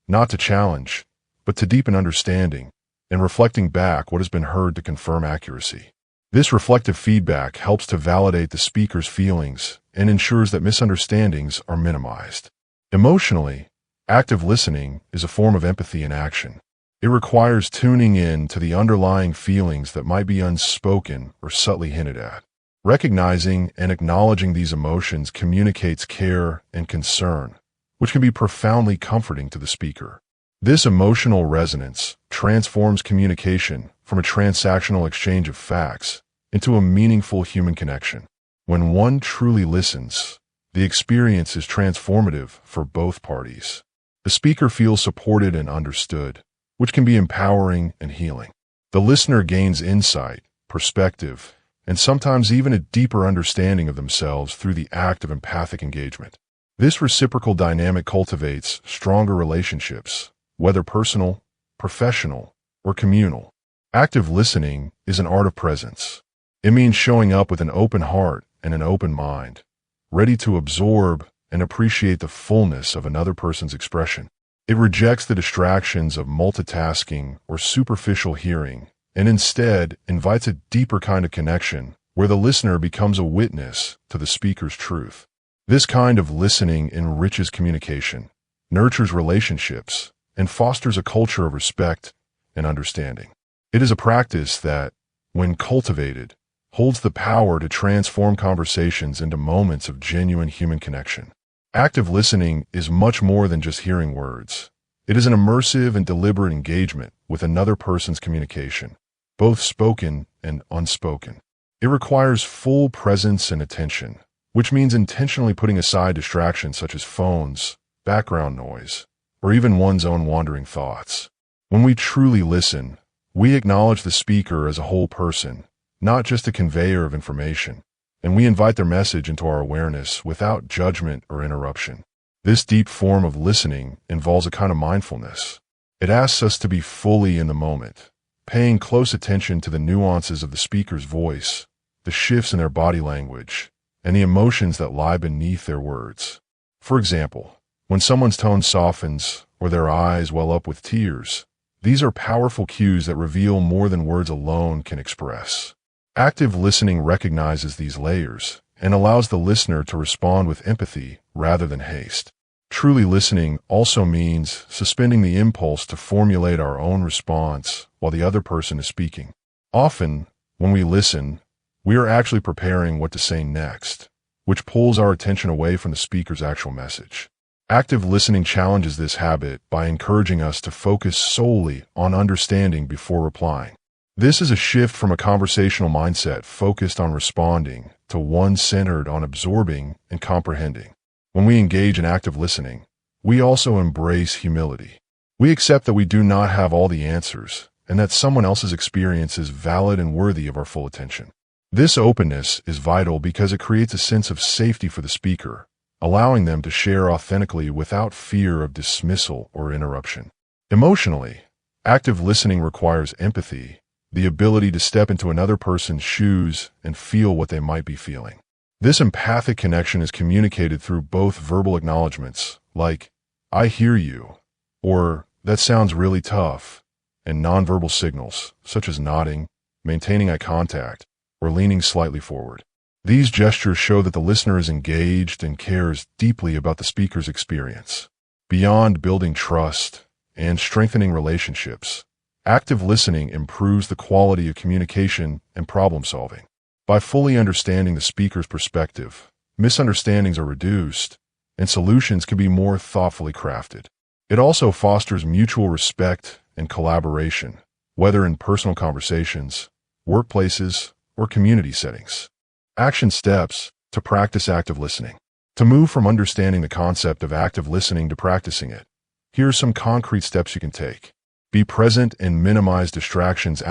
not to challenge, but to deepen understanding, and reflecting back what has been heard to confirm accuracy. This reflective feedback helps to validate the speaker's feelings and ensures that misunderstandings are minimized. Emotionally, active listening is a form of empathy in action. It requires tuning in to the underlying feelings that might be unspoken or subtly hinted at. Recognizing and acknowledging these emotions communicates care and concern, which can be profoundly comforting to the speaker. This emotional resonance transforms communication from a transactional exchange of facts into a meaningful human connection. When one truly listens, the experience is transformative for both parties. The speaker feels supported and understood, which can be empowering and healing. The listener gains insight, perspective, and sometimes even a deeper understanding of themselves through the act of empathic engagement. This reciprocal dynamic cultivates stronger relationships, whether personal, professional, or communal. Active listening is an art of presence. It means showing up with an open heart and an open mind, ready to absorb and appreciate the fullness of another person's expression. It rejects the distractions of multitasking or superficial hearing, and instead invites a deeper kind of connection where the listener becomes a witness to the speaker's truth. This kind of listening enriches communication, nurtures relationships, and fosters a culture of respect and understanding. It is a practice that, when cultivated, holds the power to transform conversations into moments of genuine human connection. Active listening is much more than just hearing words. It is an immersive and deliberate engagement with another person's communication, both spoken and unspoken. It requires full presence and attention, which means intentionally putting aside distractions such as phones, background noise, or even one's own wandering thoughts. When we truly listen, we acknowledge the speaker as a whole person, not just a conveyor of information, and we invite their message into our awareness without judgment or interruption. This deep form of listening involves a kind of mindfulness. It asks us to be fully in the moment, paying close attention to the nuances of the speaker's voice, the shifts in their body language, and the emotions that lie beneath their words. For example, when someone's tone softens or their eyes well up with tears, these are powerful cues that reveal more than words alone can express. Active listening recognizes these layers and allows the listener to respond with empathy rather than haste. Truly listening also means suspending the impulse to formulate our own response while the other person is speaking. Often, when we listen, we are actually preparing what to say next, which pulls our attention away from the speaker's actual message. Active listening challenges this habit by encouraging us to focus solely on understanding before replying. This is a shift from a conversational mindset focused on responding to one centered on absorbing and comprehending. When we engage in active listening, we also embrace humility. We accept that we do not have all the answers and that someone else's experience is valid and worthy of our full attention. This openness is vital because it creates a sense of safety for the speaker, allowing them to share authentically without fear of dismissal or interruption. Emotionally, active listening requires empathy, the ability to step into another person's shoes and feel what they might be feeling. This empathic connection is communicated through both verbal acknowledgments, like, "I hear you," or "that sounds really tough," and nonverbal signals, such as nodding, maintaining eye contact, or leaning slightly forward. These gestures show that the listener is engaged and cares deeply about the speaker's experience. Beyond building trust and strengthening relationships, active listening improves the quality of communication and problem solving. By fully understanding the speaker's perspective, misunderstandings are reduced, and solutions can be more thoughtfully crafted. It also fosters mutual respect and collaboration, whether in personal conversations, workplaces, or community settings. Action steps to practice active listening. To move from understanding the concept of active listening to practicing it, here are some concrete steps you can take. Be present and minimize distractions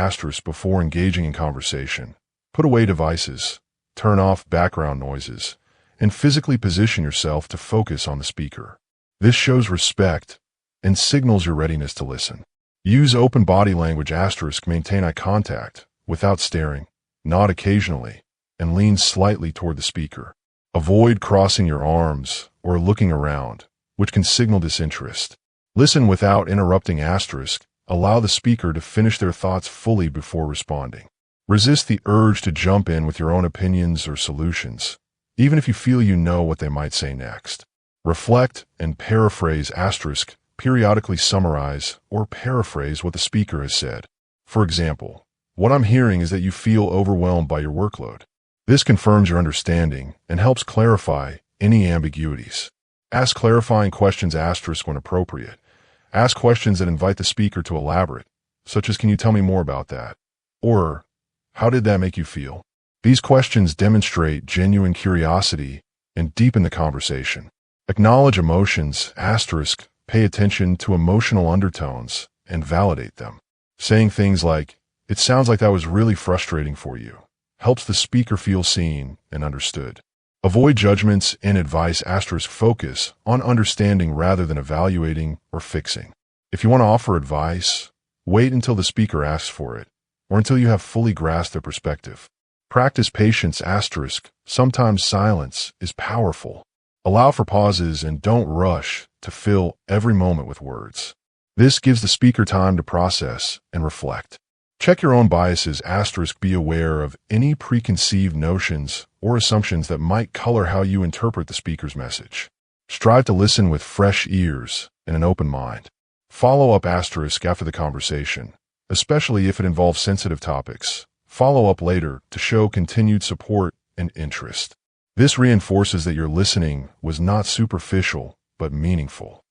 before engaging in conversation. Put away devices, turn off background noises, and physically position yourself to focus on the speaker. This shows respect and signals your readiness to listen. Use open body language *, maintain eye contact without staring, nod occasionally, and lean slightly toward the speaker. Avoid crossing your arms or looking around, which can signal disinterest. Listen without interrupting *, allow the speaker to finish their thoughts fully before responding. Resist the urge to jump in with your own opinions or solutions, even if you feel you know what they might say next. Reflect and paraphrase *, periodically summarize or paraphrase what the speaker has said. For example, "What I'm hearing is that you feel overwhelmed by your workload." This confirms your understanding and helps clarify any ambiguities. Ask clarifying questions * when appropriate. Ask questions that invite the speaker to elaborate, such as, "Can you tell me more about that?" Or, "How did that make you feel?" These questions demonstrate genuine curiosity and deepen the conversation. Acknowledge emotions *, pay attention to emotional undertones and validate them. Saying things like, "It sounds like that was really frustrating for you," helps the speaker feel seen and understood. Avoid judgments and advice * focus on understanding rather than evaluating or fixing. If you want to offer advice, wait until the speaker asks for it, or until you have fully grasped their perspective. Practice patience *, sometimes silence is powerful. Allow for pauses and don't rush to fill every moment with words. This gives the speaker time to process and reflect. Check your own biases * be aware of any preconceived notions or assumptions that might color how you interpret the speaker's message. Strive to listen with fresh ears and an open mind. Follow up * after the conversation, especially if it involves sensitive topics. Follow up later to show continued support and interest. This reinforces that your listening was not superficial but meaningful.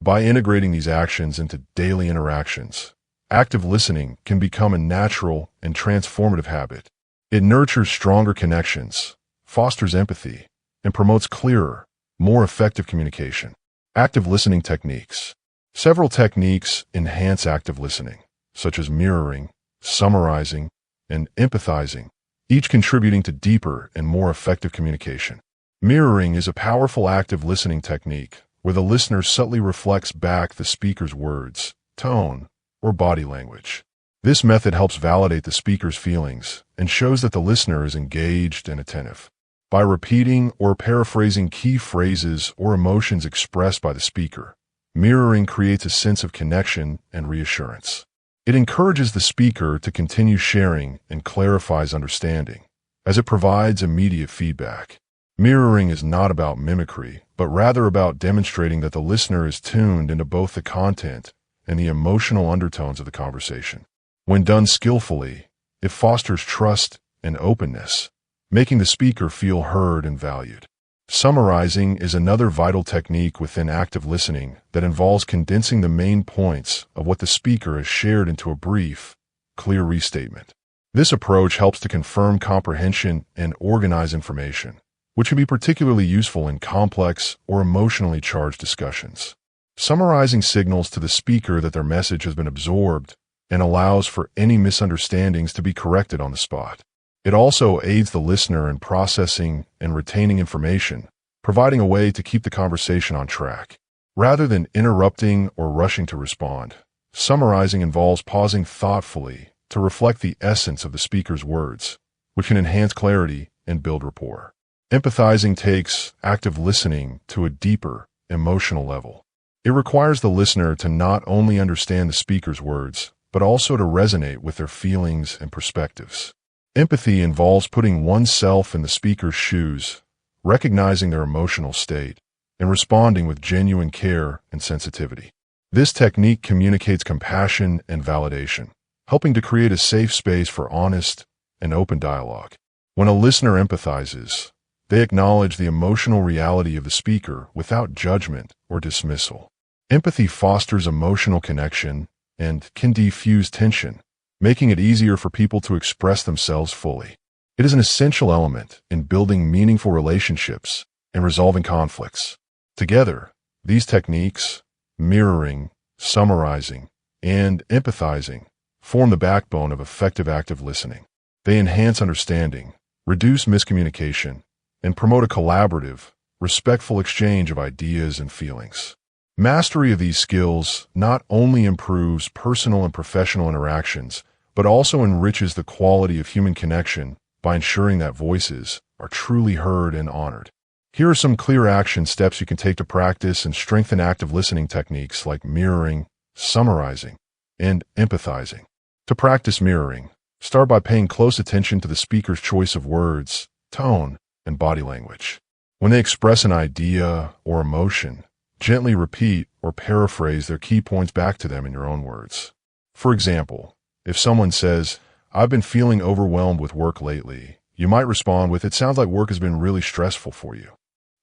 By integrating these actions into daily interactions, active listening can become a natural and transformative habit. It nurtures stronger connections, fosters empathy, and promotes clearer, more effective communication. Active listening techniques. Several techniques enhance active listening, such as mirroring, summarizing, and empathizing, each contributing to deeper and more effective communication. Mirroring is a powerful active listening technique where the listener subtly reflects back the speaker's words, tone, or body language. This method helps validate the speaker's feelings and shows that the listener is engaged and attentive. By repeating or paraphrasing key phrases or emotions expressed by the speaker, mirroring creates a sense of connection and reassurance. It encourages the speaker to continue sharing and clarifies understanding, as it provides immediate feedback. Mirroring is not about mimicry, but rather about demonstrating that the listener is tuned into both the content and the emotional undertones of the conversation. When done skillfully, it fosters trust and openness, making the speaker feel heard and valued. Summarizing is another vital technique within active listening that involves condensing the main points of what the speaker has shared into a brief, clear restatement. This approach helps to confirm comprehension and organize information, which can be particularly useful in complex or emotionally charged discussions. Summarizing signals to the speaker that their message has been absorbed and allows for any misunderstandings to be corrected on the spot. It also aids the listener in processing and retaining information, providing a way to keep the conversation on track. Rather than interrupting or rushing to respond, summarizing involves pausing thoughtfully to reflect the essence of the speaker's words, which can enhance clarity and build rapport. Empathizing takes active listening to a deeper, emotional level. It requires the listener to not only understand the speaker's words, but also to resonate with their feelings and perspectives. Empathy involves putting oneself in the speaker's shoes, recognizing their emotional state, and responding with genuine care and sensitivity. This technique communicates compassion and validation, helping to create a safe space for honest and open dialogue. When a listener empathizes, they acknowledge the emotional reality of the speaker without judgment or dismissal. Empathy fosters emotional connection and can diffuse tension, making it easier for people to express themselves fully. It is an essential element in building meaningful relationships and resolving conflicts. Together, these techniques, mirroring, summarizing, and empathizing, form the backbone of effective active listening. They enhance understanding, reduce miscommunication, and promote a collaborative, respectful exchange of ideas and feelings. Mastery of these skills not only improves personal and professional interactions, but also enriches the quality of human connection by ensuring that voices are truly heard and honored. Here are some clear action steps you can take to practice and strengthen active listening techniques like mirroring, summarizing, and empathizing. To practice mirroring, start by paying close attention to the speaker's choice of words, tone, and body language. When they express an idea or emotion, gently repeat or paraphrase their key points back to them in your own words. For example, if someone says, "I've been feeling overwhelmed with work lately," you might respond with, "It sounds like work has been really stressful for you."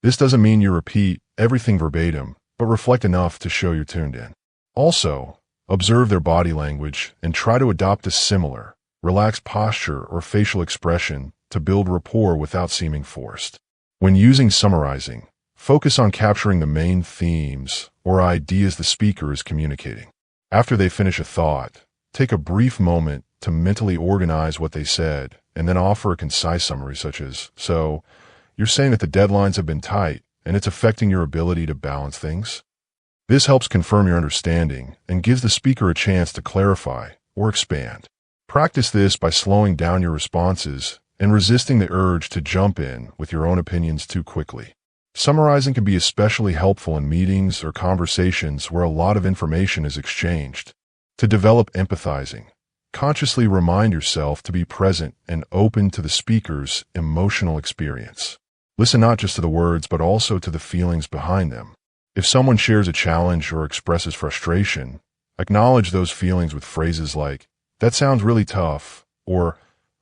This doesn't mean you repeat everything verbatim, but reflect enough to show you're tuned in. Also, observe their body language and try to adopt a similar, relaxed posture or facial expression to build rapport without seeming forced. When using summarizing, focus on capturing the main themes or ideas the speaker is communicating. After they finish a thought, take a brief moment to mentally organize what they said and then offer a concise summary such as, "So, you're saying that the deadlines have been tight and it's affecting your ability to balance things?" This helps confirm your understanding and gives the speaker a chance to clarify or expand. Practice this by slowing down your responses and resisting the urge to jump in with your own opinions too quickly. Summarizing can be especially helpful in meetings or conversations where a lot of information is exchanged. To develop empathizing, consciously remind yourself to be present and open to the speaker's emotional experience. Listen not just to the words, but also to the feelings behind them. If someone shares a challenge or expresses frustration, acknowledge those feelings with phrases like, "That sounds really tough," or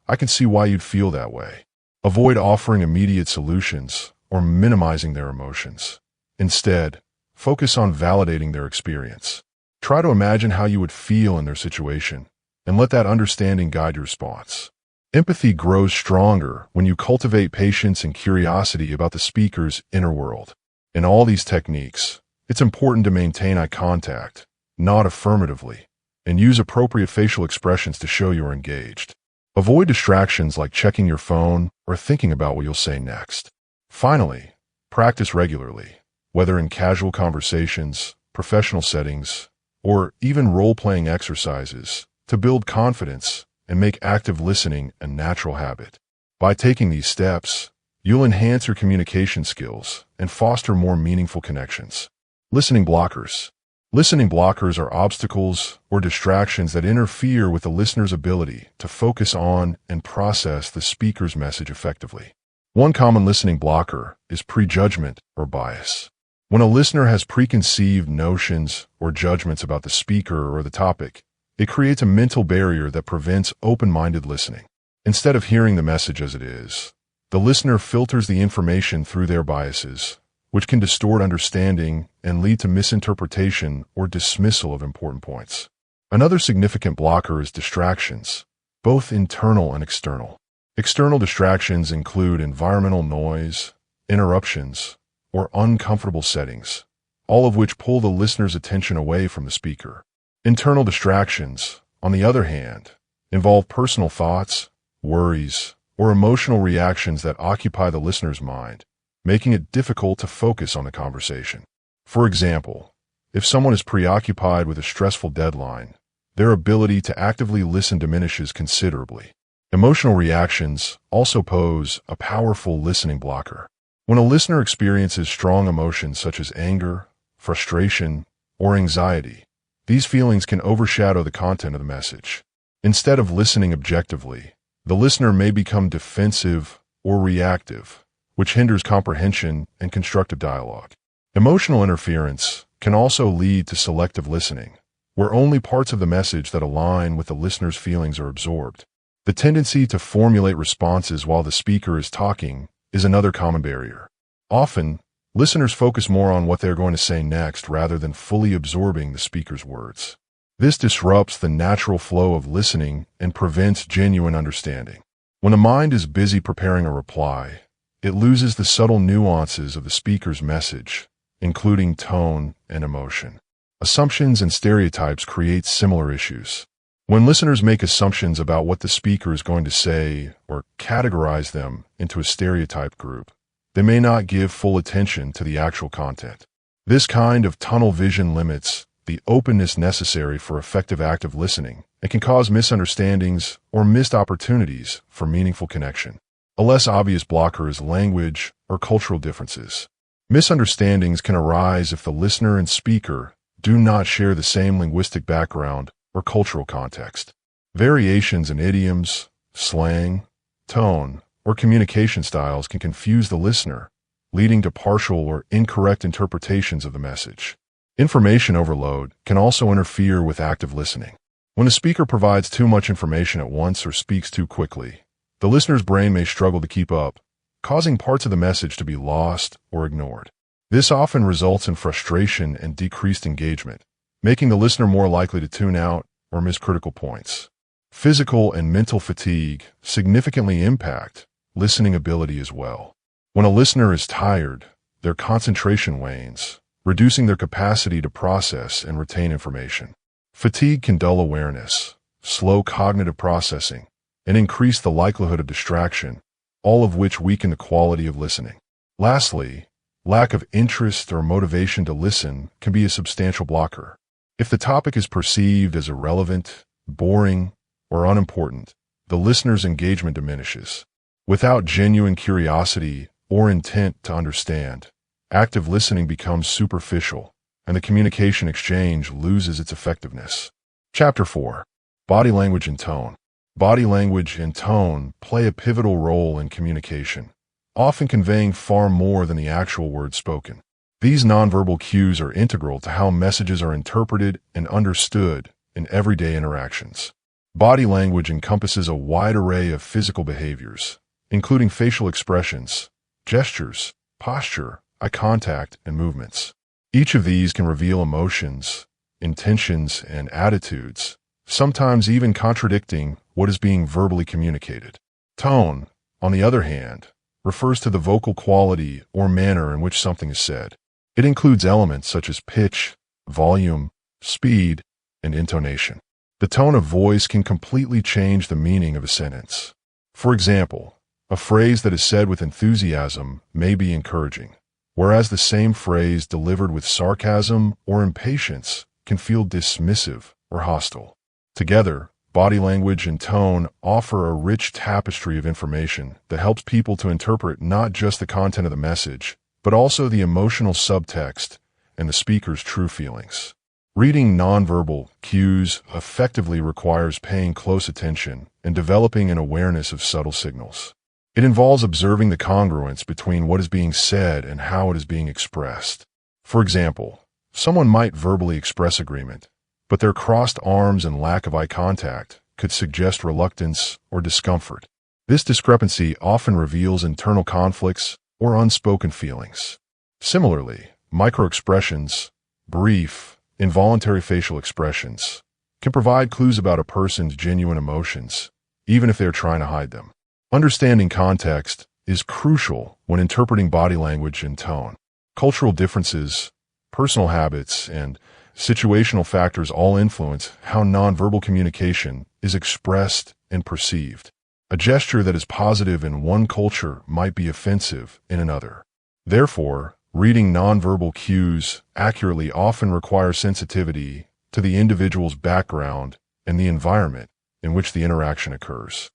"I can see why you'd feel that way." Avoid offering immediate solutions or minimizing their emotions. Instead, focus on validating their experience. Try to imagine how you would feel in their situation, and let that understanding guide your response. Empathy grows stronger when you cultivate patience and curiosity about the speaker's inner world. In all these techniques, it's important to maintain eye contact, nod affirmatively, and use appropriate facial expressions to show you're engaged. Avoid distractions like checking your phone or thinking about what you'll say next. Finally, practice regularly, whether in casual conversations, professional settings, or even role-playing exercises, to build confidence and make active listening a natural habit. By taking these steps, you'll enhance your communication skills and foster more meaningful connections. Listening blockers. Listening blockers are obstacles or distractions that interfere with the listener's ability to focus on and process the speaker's message effectively. One common listening blocker is prejudgment or bias. When a listener has preconceived notions or judgments about the speaker or the topic, it creates a mental barrier that prevents open-minded listening. Instead of hearing the message as it is, the listener filters the information through their biases, which can distort understanding and lead to misinterpretation or dismissal of important points. Another significant blocker is distractions, both internal and external. External distractions include environmental noise, interruptions, or uncomfortable settings, all of which pull the listener's attention away from the speaker. Internal distractions, on the other hand, involve personal thoughts, worries, or emotional reactions that occupy the listener's mind, making it difficult to focus on the conversation. For example, if someone is preoccupied with a stressful deadline, their ability to actively listen diminishes considerably. Emotional reactions also pose a powerful listening blocker. When a listener experiences strong emotions such as anger, frustration, or anxiety, these feelings can overshadow the content of the message. Instead of listening objectively, the listener may become defensive or reactive, which hinders comprehension and constructive dialogue. Emotional interference can also lead to selective listening, where only parts of the message that align with the listener's feelings are absorbed. The tendency to formulate responses while the speaker is talking is another common barrier. Often, listeners focus more on what they're going to say next rather than fully absorbing the speaker's words. This disrupts the natural flow of listening and prevents genuine understanding. When the mind is busy preparing a reply, it loses the subtle nuances of the speaker's message, including tone and emotion. Assumptions and stereotypes create similar issues. When listeners make assumptions about what the speaker is going to say or categorize them into a stereotype group, they may not give full attention to the actual content. This kind of tunnel vision limits the openness necessary for effective active listening and can cause misunderstandings or missed opportunities for meaningful connection. A less obvious blocker is language or cultural differences. Misunderstandings can arise if the listener and speaker do not share the same linguistic background or cultural context. Variations in idioms, slang, tone, or communication styles can confuse the listener, leading to partial or incorrect interpretations of the message. Information overload can also interfere with active listening. When a speaker provides too much information at once or speaks too quickly, the listener's brain may struggle to keep up, causing parts of the message to be lost or ignored. This often results in frustration and decreased engagement, making the listener more likely to tune out or miss critical points. Physical and mental fatigue significantly impact listening ability as well. When a listener is tired, their concentration wanes, reducing their capacity to process and retain information. Fatigue can dull awareness, slow cognitive processing, and increase the likelihood of distraction, all of which weaken the quality of listening. Lastly, lack of interest or motivation to listen can be a substantial blocker. If the topic is perceived as irrelevant, boring, or unimportant, the listener's engagement diminishes. Without genuine curiosity or intent to understand, active listening becomes superficial, and the communication exchange loses its effectiveness. Chapter 4. Body Language and Tone. Body language and tone play a pivotal role in communication, often conveying far more than the actual words spoken. These nonverbal cues are integral to how messages are interpreted and understood in everyday interactions. Body language encompasses a wide array of physical behaviors, including facial expressions, gestures, posture, eye contact, and movements. Each of these can reveal emotions, intentions, and attitudes, sometimes even contradicting what is being verbally communicated. Tone, on the other hand, refers to the vocal quality or manner in which something is said. It includes elements such as pitch, volume, speed, and intonation. The tone of voice can completely change the meaning of a sentence. For example, a phrase that is said with enthusiasm may be encouraging, whereas the same phrase delivered with sarcasm or impatience can feel dismissive or hostile. Together, body language, and tone offer a rich tapestry of information that helps people to interpret not just the content of the message, but also the emotional subtext and the speaker's true feelings. Reading nonverbal cues effectively requires paying close attention and developing an awareness of subtle signals. It involves observing the congruence between what is being said and how it is being expressed. For example, someone might verbally express agreement, but their crossed arms and lack of eye contact could suggest reluctance or discomfort. This discrepancy often reveals internal conflicts or unspoken feelings. Similarly, microexpressions, brief, involuntary facial expressions, can provide clues about a person's genuine emotions, even if they are trying to hide them. Understanding context is crucial when interpreting body language and tone. Cultural differences, personal habits, and situational factors all influence how nonverbal communication is expressed and perceived. A gesture that is positive in one culture might be offensive in another. Therefore, reading nonverbal cues accurately often requires sensitivity to the individual's background and the environment in which the interaction occurs.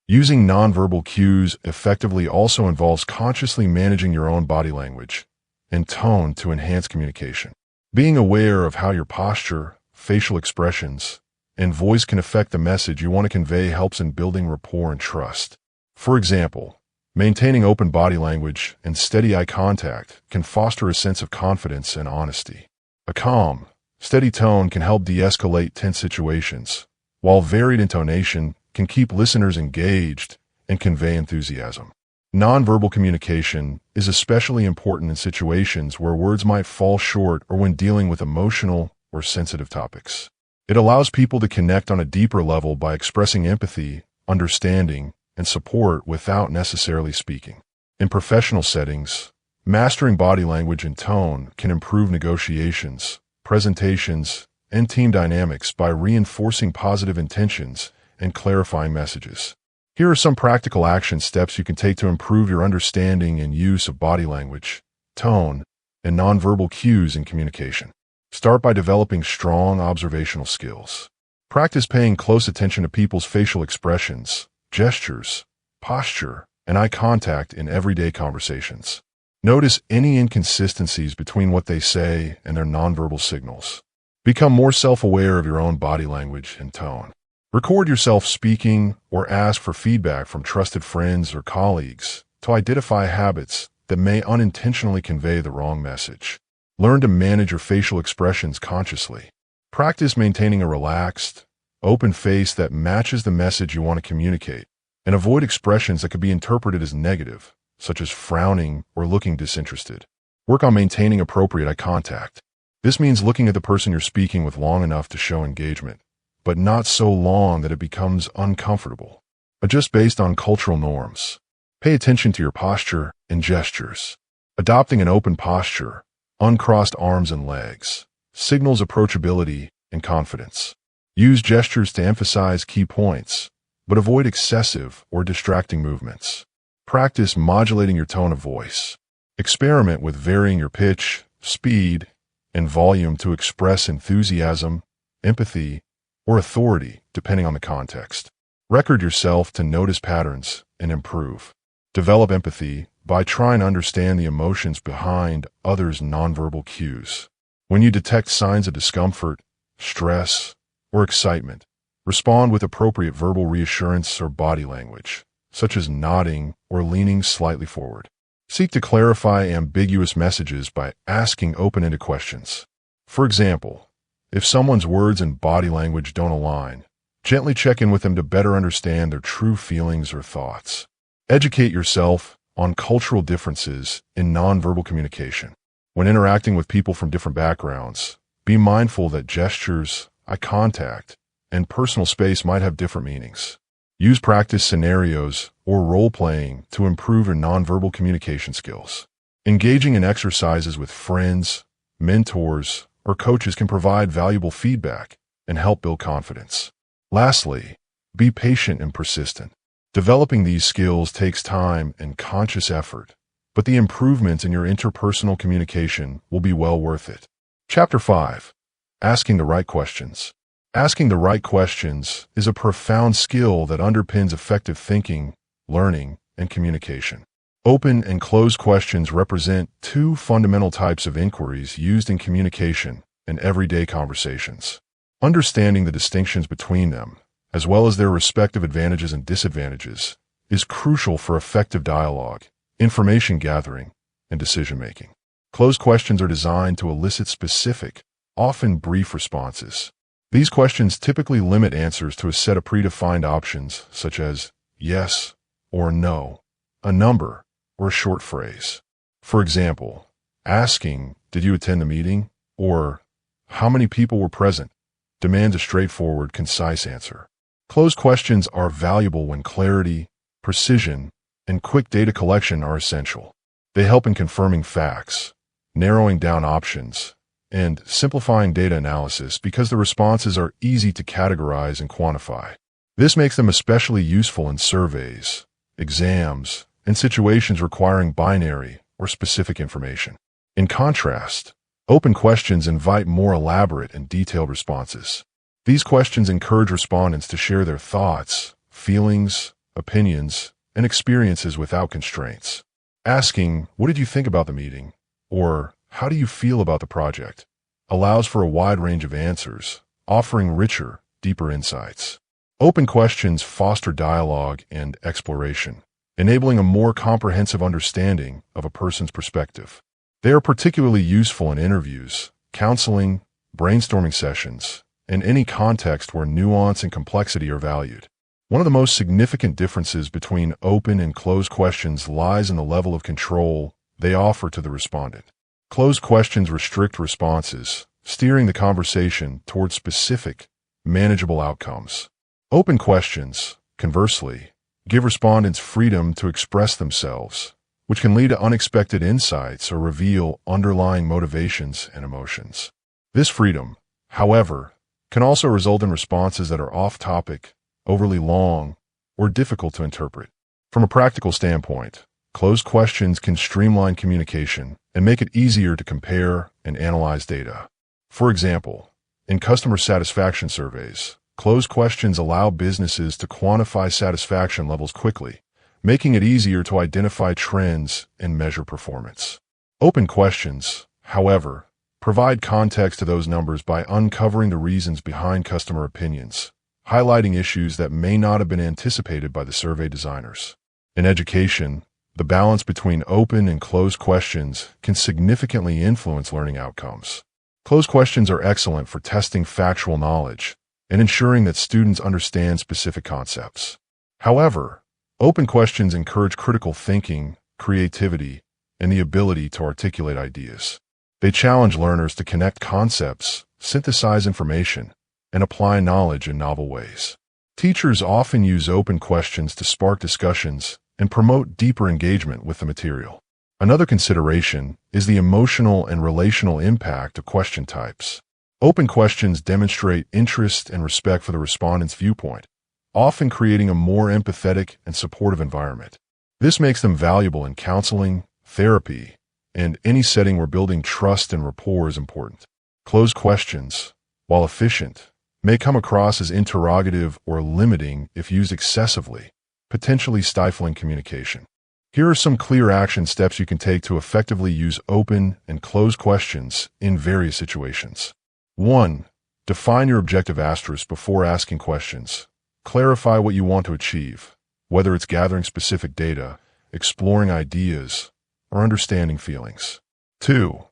Using nonverbal cues effectively also involves consciously managing your own body language and tone to enhance communication. Being aware of how your posture, facial expressions, and voice can affect the message you want to convey helps in building rapport and trust. For example, maintaining open body language and steady eye contact can foster a sense of confidence and honesty. A calm, steady tone can help de-escalate tense situations, while varied intonation can keep listeners engaged and convey enthusiasm. Nonverbal communication is especially important in situations where words might fall short or when dealing with emotional or sensitive topics. It allows people to connect on a deeper level by expressing empathy, understanding, and support without necessarily speaking. In professional settings, mastering body language and tone can improve negotiations, presentations, and team dynamics by reinforcing positive intentions and clarifying messages. Here are some practical action steps you can take to improve your understanding and use of body language, tone, and nonverbal cues in communication. Start by developing strong observational skills. Practice paying close attention to people's facial expressions, gestures, posture, and eye contact in everyday conversations. Notice any inconsistencies between what they say and their nonverbal signals. Become more self-aware of your own body language and tone. Record yourself speaking or ask for feedback from trusted friends or colleagues to identify habits that may unintentionally convey the wrong message. Learn to manage your facial expressions consciously. Practice maintaining a relaxed, open face that matches the message you want to communicate, and avoid expressions that could be interpreted as negative, such as frowning or looking disinterested. Work on maintaining appropriate eye contact. This means looking at the person you're speaking with long enough to show engagement, but not so long that it becomes uncomfortable. Adjust based on cultural norms. Pay attention to your posture and gestures. Adopting an open posture, uncrossed arms and legs, signals approachability and confidence. Use gestures to emphasize key points, but avoid excessive or distracting movements. Practice modulating your tone of voice. Experiment with varying your pitch, speed, and volume to express enthusiasm, empathy, or authority, depending on the context. Record yourself to notice patterns and improve. Develop empathy by trying to understand the emotions behind others' nonverbal cues. When you detect signs of discomfort, stress, or excitement, respond with appropriate verbal reassurance or body language, such as nodding or leaning slightly forward. Seek to clarify ambiguous messages by asking open-ended questions. For example, if someone's words and body language don't align, gently check in with them to better understand their true feelings or thoughts. Educate yourself on cultural differences in nonverbal communication. When interacting with people from different backgrounds, be mindful that gestures, eye contact, and personal space might have different meanings. Use practice scenarios or role-playing to improve your nonverbal communication skills. Engaging in exercises with friends, mentors, or coaches can provide valuable feedback and help build confidence. Lastly, be patient and persistent. Developing these skills takes time and conscious effort, but the improvements in your interpersonal communication will be well worth it. Chapter 5. Asking the right questions. Asking the right questions is a profound skill that underpins effective thinking, learning, and communication. Open and closed questions represent two fundamental types of inquiries used in communication and everyday conversations. Understanding the distinctions between them, as well as their respective advantages and disadvantages, is crucial for effective dialogue, information gathering, and decision-making. Closed questions are designed to elicit specific, often brief responses. These questions typically limit answers to a set of predefined options, such as yes or no, a number, or a short phrase. For example, asking, "Did you attend the meeting?" or "How many people were present?" demands a straightforward, concise answer. Closed questions are valuable when clarity, precision, and quick data collection are essential. They help in confirming facts, narrowing down options, and simplifying data analysis because the responses are easy to categorize and quantify. This makes them especially useful in surveys, exams, and situations requiring binary or specific information. In contrast, open questions invite more elaborate and detailed responses. These questions encourage respondents to share their thoughts, feelings, opinions, and experiences without constraints. Asking, "What did you think about the meeting?" or "How do you feel about the project?" allows for a wide range of answers, offering richer, deeper insights. Open questions foster dialogue and exploration, enabling a more comprehensive understanding of a person's perspective. They are particularly useful in interviews, counseling, brainstorming sessions, and any context where nuance and complexity are valued. One of the most significant differences between open and closed questions lies in the level of control they offer to the respondent. Closed questions restrict responses, steering the conversation towards specific, manageable outcomes. Open questions, conversely, give respondents freedom to express themselves, which can lead to unexpected insights or reveal underlying motivations and emotions. This freedom, however, can also result in responses that are off-topic, overly long, or difficult to interpret. From a practical standpoint, closed questions can streamline communication and make it easier to compare and analyze data. For example, in customer satisfaction surveys, closed questions allow businesses to quantify satisfaction levels quickly, making it easier to identify trends and measure performance. Open questions, however, provide context to those numbers by uncovering the reasons behind customer opinions, highlighting issues that may not have been anticipated by the survey designers. In education, the balance between open and closed questions can significantly influence learning outcomes. Closed questions are excellent for testing factual knowledge and ensuring that students understand specific concepts. However, open questions encourage critical thinking, creativity, and the ability to articulate ideas. They challenge learners to connect concepts, synthesize information, and apply knowledge in novel ways. Teachers often use open questions to spark discussions and promote deeper engagement with the material. Another consideration is the emotional and relational impact of question types. Open questions demonstrate interest and respect for the respondent's viewpoint, often creating a more empathetic and supportive environment. This makes them valuable in counseling, therapy, and any setting where building trust and rapport is important. Closed questions, while efficient, may come across as interrogative or limiting if used excessively, potentially stifling communication. Here are some clear action steps you can take to effectively use open and closed questions in various situations. 1. Define your objective asterisk before asking questions. Clarify what you want to achieve, whether it's gathering specific data, exploring ideas, or understanding feelings. 2.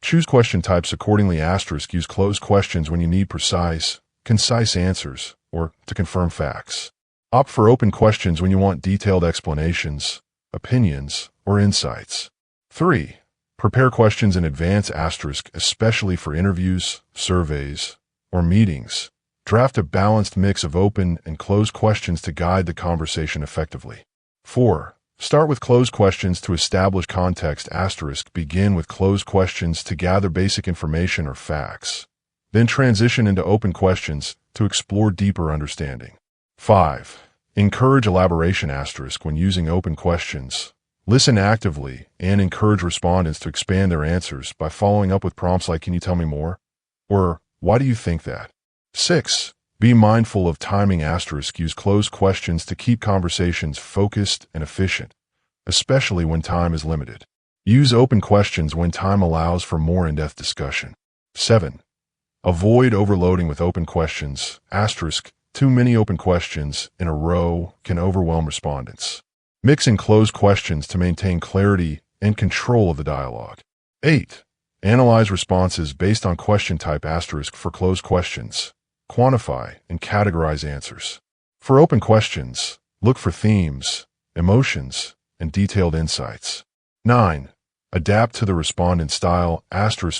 Choose question types accordingly. Asterisk use closed questions when you need precise, concise answers or to confirm facts. Opt for open questions when you want detailed explanations, opinions, or insights. 3. Prepare questions in advance. Asterisk especially for interviews, surveys, or meetings. Draft a balanced mix of open and closed questions to guide the conversation effectively. 4. Start with closed questions to establish context. Asterisk begin with closed questions to gather basic information or facts. Then transition into open questions to explore deeper understanding. 5. Encourage elaboration. Asterisk when using open questions. Listen actively and encourage respondents to expand their answers by following up with prompts like, "Can you tell me more?" or "Why do you think that?" 6. Be mindful of timing. Use closed questions to keep conversations focused and efficient, especially when time is limited. Use open questions when time allows for more in-depth discussion. 7. Avoid overloading with open questions. Too many open questions in a row can overwhelm respondents. Mix in closed questions to maintain clarity and control of the dialogue. 8. Analyze responses based on question type. For closed questions, quantify and categorize answers. For open questions, look for themes, emotions, and detailed insights. 9. Adapt to the respondent style.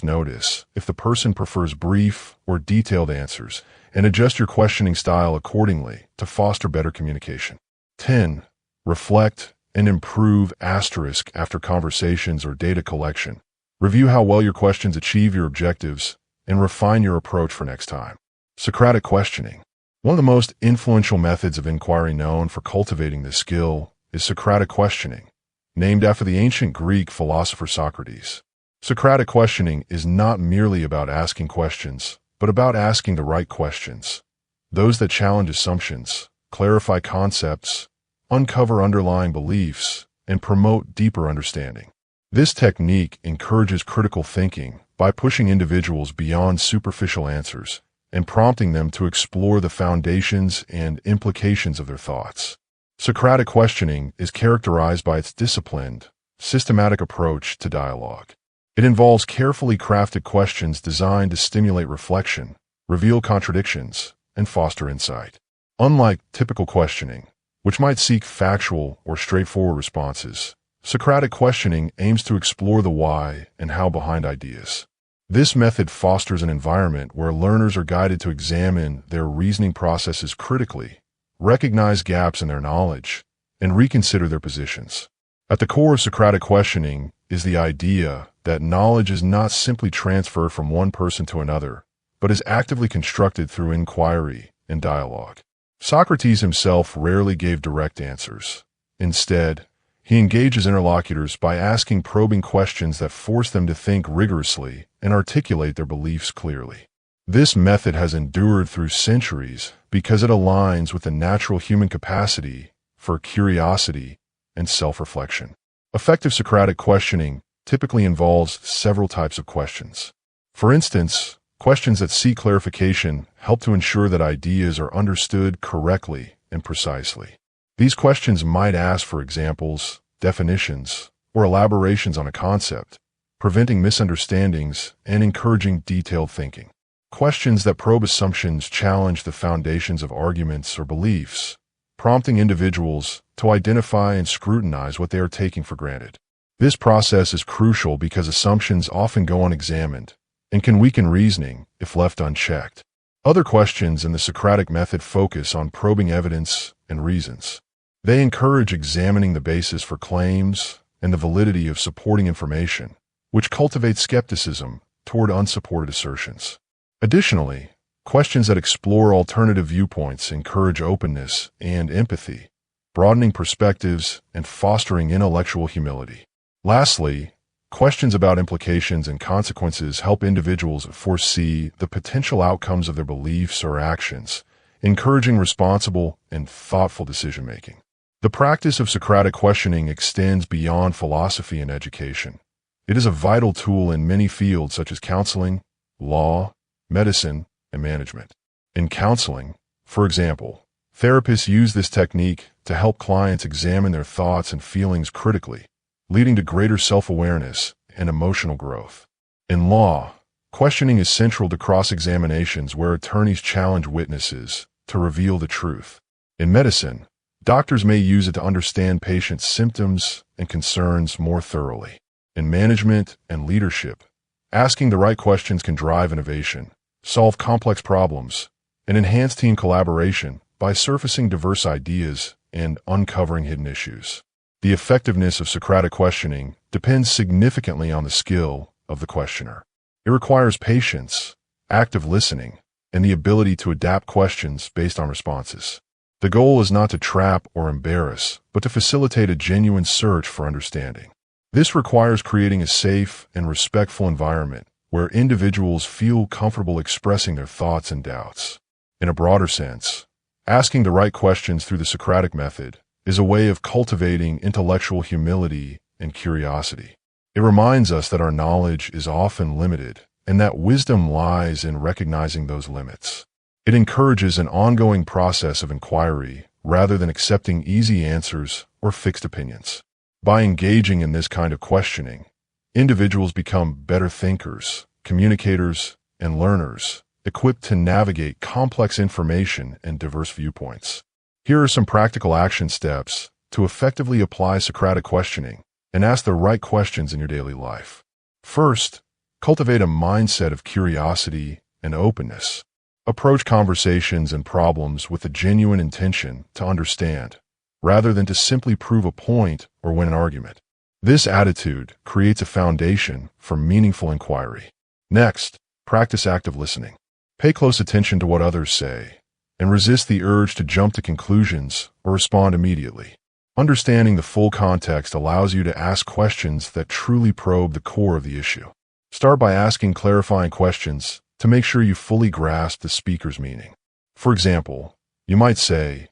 Notice if the person prefers brief or detailed answers, and adjust your questioning style accordingly to foster better communication. 10. Reflect and improve. After conversations or data collection, review how well your questions achieve your objectives and refine your approach for next time. Socratic questioning. One of the most influential methods of inquiry known for cultivating this skill is Socratic questioning, named after the ancient Greek philosopher Socrates. Socratic questioning is not merely about asking questions, but about asking the right questions, those that challenge assumptions, clarify concepts, uncover underlying beliefs, and promote deeper understanding. This technique encourages critical thinking by pushing individuals beyond superficial answers and prompting them to explore the foundations and implications of their thoughts. Socratic questioning is characterized by its disciplined, systematic approach to dialogue. It involves carefully crafted questions designed to stimulate reflection, reveal contradictions, and foster insight. Unlike typical questioning, which might seek factual or straightforward responses, Socratic questioning aims to explore the why and how behind ideas. This method fosters an environment where learners are guided to examine their reasoning processes critically, recognize gaps in their knowledge, and reconsider their positions. At the core of Socratic questioning is the idea that knowledge is not simply transferred from one person to another, but is actively constructed through inquiry and dialogue. Socrates himself rarely gave direct answers. Instead, he engages interlocutors by asking probing questions that force them to think rigorously and articulate their beliefs clearly. This method has endured through centuries because it aligns with the natural human capacity for curiosity and self-reflection. Effective Socratic questioning typically involves several types of questions. For instance, questions that seek clarification help to ensure that ideas are understood correctly and precisely. These questions might ask for examples, definitions, or elaborations on a concept, preventing misunderstandings and encouraging detailed thinking. Questions that probe assumptions challenge the foundations of arguments or beliefs, prompting individuals to identify and scrutinize what they are taking for granted. This process is crucial because assumptions often go unexamined and can weaken reasoning if left unchecked. Other questions in the Socratic method focus on probing evidence and reasons. They encourage examining the basis for claims and the validity of supporting information, which cultivates skepticism toward unsupported assertions. Additionally, questions that explore alternative viewpoints encourage openness and empathy, broadening perspectives and fostering intellectual humility. Lastly, questions about implications and consequences help individuals foresee the potential outcomes of their beliefs or actions, encouraging responsible and thoughtful decision-making. The practice of Socratic questioning extends beyond philosophy and education. It is a vital tool in many fields such as counseling, law, medicine, and management. In counseling, for example, therapists use this technique to help clients examine their thoughts and feelings critically, leading to greater self-awareness and emotional growth. In law, questioning is central to cross-examinations where attorneys challenge witnesses to reveal the truth. In medicine, doctors may use it to understand patients' symptoms and concerns more thoroughly. In management and leadership, asking the right questions can drive innovation, solve complex problems, and enhance team collaboration by surfacing diverse ideas and uncovering hidden issues. The effectiveness of Socratic questioning depends significantly on the skill of the questioner. It requires patience, active listening, and the ability to adapt questions based on responses. The goal is not to trap or embarrass, but to facilitate a genuine search for understanding. This requires creating a safe and respectful environment where individuals feel comfortable expressing their thoughts and doubts. In a broader sense, asking the right questions through the Socratic method is a way of cultivating intellectual humility and curiosity. It reminds us that our knowledge is often limited and that wisdom lies in recognizing those limits. It encourages an ongoing process of inquiry rather than accepting easy answers or fixed opinions. By engaging in this kind of questioning, individuals become better thinkers, communicators, and learners, equipped to navigate complex information and diverse viewpoints. Here are some practical action steps to effectively apply Socratic questioning and ask the right questions in your daily life. First, cultivate a mindset of curiosity and openness. Approach conversations and problems with a genuine intention to understand, rather than to simply prove a point or win an argument. This attitude creates a foundation for meaningful inquiry. Next, practice active listening. Pay close attention to what others say, and resist the urge to jump to conclusions or respond immediately. Understanding the full context allows you to ask questions that truly probe the core of the issue. Start by asking clarifying questions to make sure you fully grasp the speaker's meaning. For example, you might say,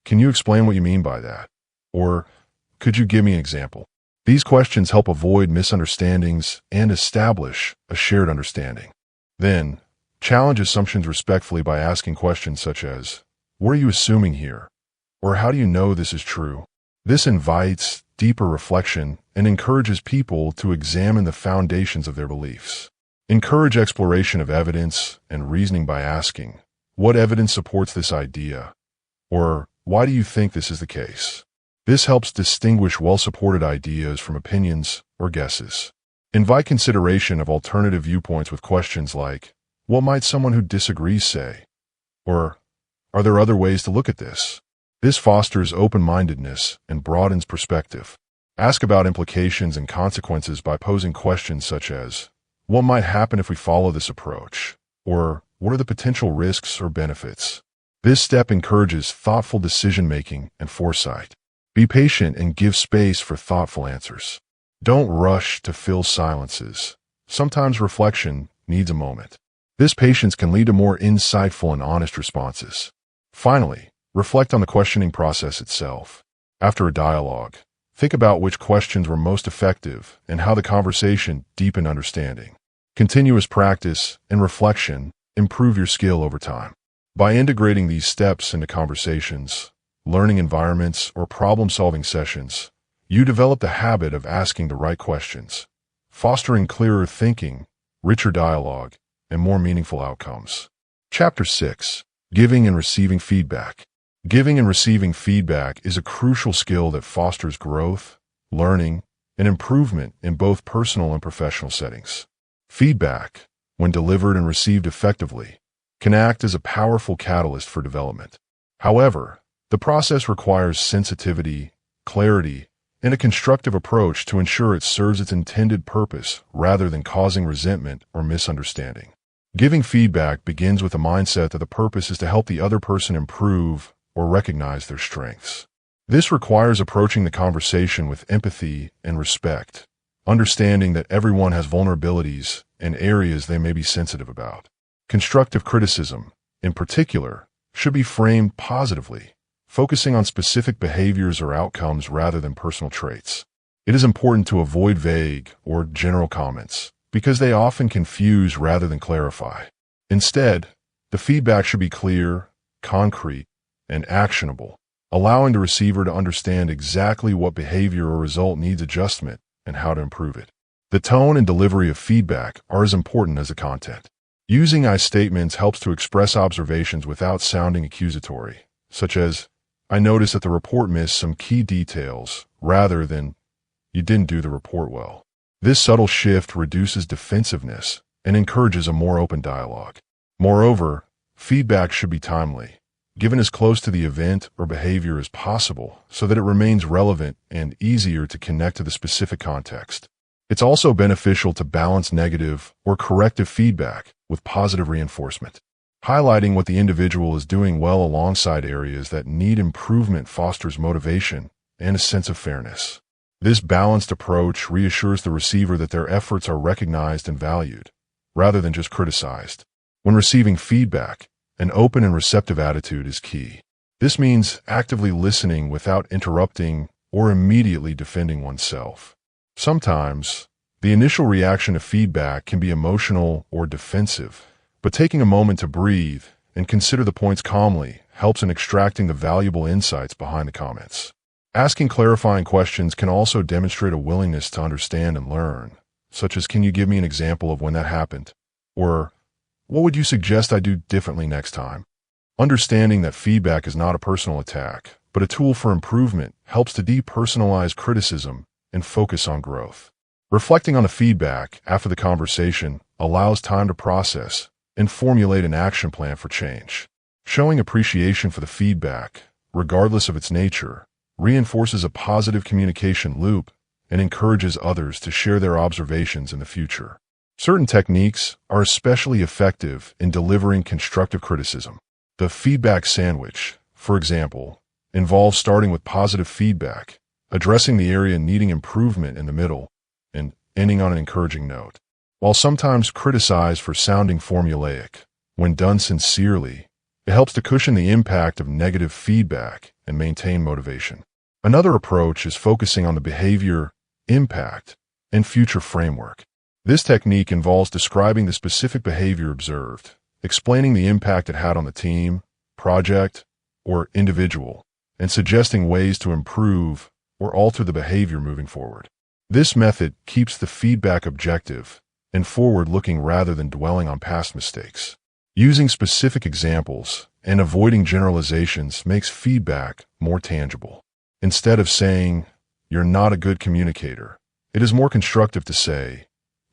"Can you explain what you mean by that?" Or, "Could you give me an example?" These questions help avoid misunderstandings and establish a shared understanding. Then, challenge assumptions respectfully by asking questions such as, "What are you assuming here?" Or, "How do you know this is true?" This invites deeper reflection and encourages people to examine the foundations of their beliefs. Encourage exploration of evidence and reasoning by asking, "What evidence supports this idea?" Or, "Why do you think this is the case?" This helps distinguish well-supported ideas from opinions or guesses. Invite consideration of alternative viewpoints with questions like, "What might someone who disagrees say?" Or, "Are there other ways to look at this?" This fosters open-mindedness and broadens perspective. Ask about implications and consequences by posing questions such as, "What might happen if we follow this approach?" Or, "What are the potential risks or benefits?" This step encourages thoughtful decision-making and foresight. Be patient and give space for thoughtful answers. Don't rush to fill silences. Sometimes reflection needs a moment. This patience can lead to more insightful and honest responses. Finally, reflect on the questioning process itself. After a dialogue, think about which questions were most effective and how the conversation deepened understanding. Continuous practice and reflection improve your skill over time. By integrating these steps into conversations, learning environments, or problem-solving sessions, you develop the habit of asking the right questions, fostering clearer thinking, richer dialogue, and more meaningful outcomes. Chapter 6. Giving and Receiving Feedback. Giving and receiving feedback is a crucial skill that fosters growth, learning, and improvement in both personal and professional settings. Feedback, when delivered and received effectively, can act as a powerful catalyst for development. However, the process requires sensitivity, clarity, and a constructive approach to ensure it serves its intended purpose rather than causing resentment or misunderstanding. Giving feedback begins with a mindset that the purpose is to help the other person improve or recognize their strengths. This requires approaching the conversation with empathy and respect, understanding that everyone has vulnerabilities and areas they may be sensitive about. Constructive criticism, in particular, should be framed positively, focusing on specific behaviors or outcomes rather than personal traits. It is important to avoid vague or general comments because they often confuse rather than clarify. Instead, the feedback should be clear, concrete, and actionable, allowing the receiver to understand exactly what behavior or result needs adjustment and how to improve it. The tone and delivery of feedback are as important as the content. Using I statements helps to express observations without sounding accusatory, such as, "I noticed that the report missed some key details," rather than, "You didn't do the report well." This subtle shift reduces defensiveness and encourages a more open dialogue. Moreover, feedback should be timely, given as close to the event or behavior as possible so that it remains relevant and easier to connect to the specific context. It's also beneficial to balance negative or corrective feedback with positive reinforcement. Highlighting what the individual is doing well alongside areas that need improvement fosters motivation and a sense of fairness. This balanced approach reassures the receiver that their efforts are recognized and valued, rather than just criticized. When receiving feedback, An open and receptive attitude is key. This means actively listening without interrupting or immediately defending oneself. Sometimes, the initial reaction to feedback can be emotional or defensive, but taking a moment to breathe and consider the points calmly helps in extracting the valuable insights behind the comments. Asking clarifying questions can also demonstrate a willingness to understand and learn, such as, "Can you give me an example of when that happened?" Or, "What would you suggest I do differently next time?" Understanding that feedback is not a personal attack, but a tool for improvement helps to depersonalize criticism and focus on growth. Reflecting on the feedback after the conversation allows time to process and formulate an action plan for change. Showing appreciation for the feedback, regardless of its nature, reinforces a positive communication loop and encourages others to share their observations in the future. Certain techniques are especially effective in delivering constructive criticism. The feedback sandwich, for example, involves starting with positive feedback, addressing the area needing improvement in the middle, and ending on an encouraging note. While sometimes criticized for sounding formulaic, when done sincerely, it helps to cushion the impact of negative feedback and maintain motivation. Another approach is focusing on the behavior, impact, and future framework. This technique involves describing the specific behavior observed, explaining the impact it had on the team, project, or individual, and suggesting ways to improve or alter the behavior moving forward. This method keeps the feedback objective and forward-looking rather than dwelling on past mistakes. Using specific examples and avoiding generalizations makes feedback more tangible. Instead of saying, "You're not a good communicator," it is more constructive to say,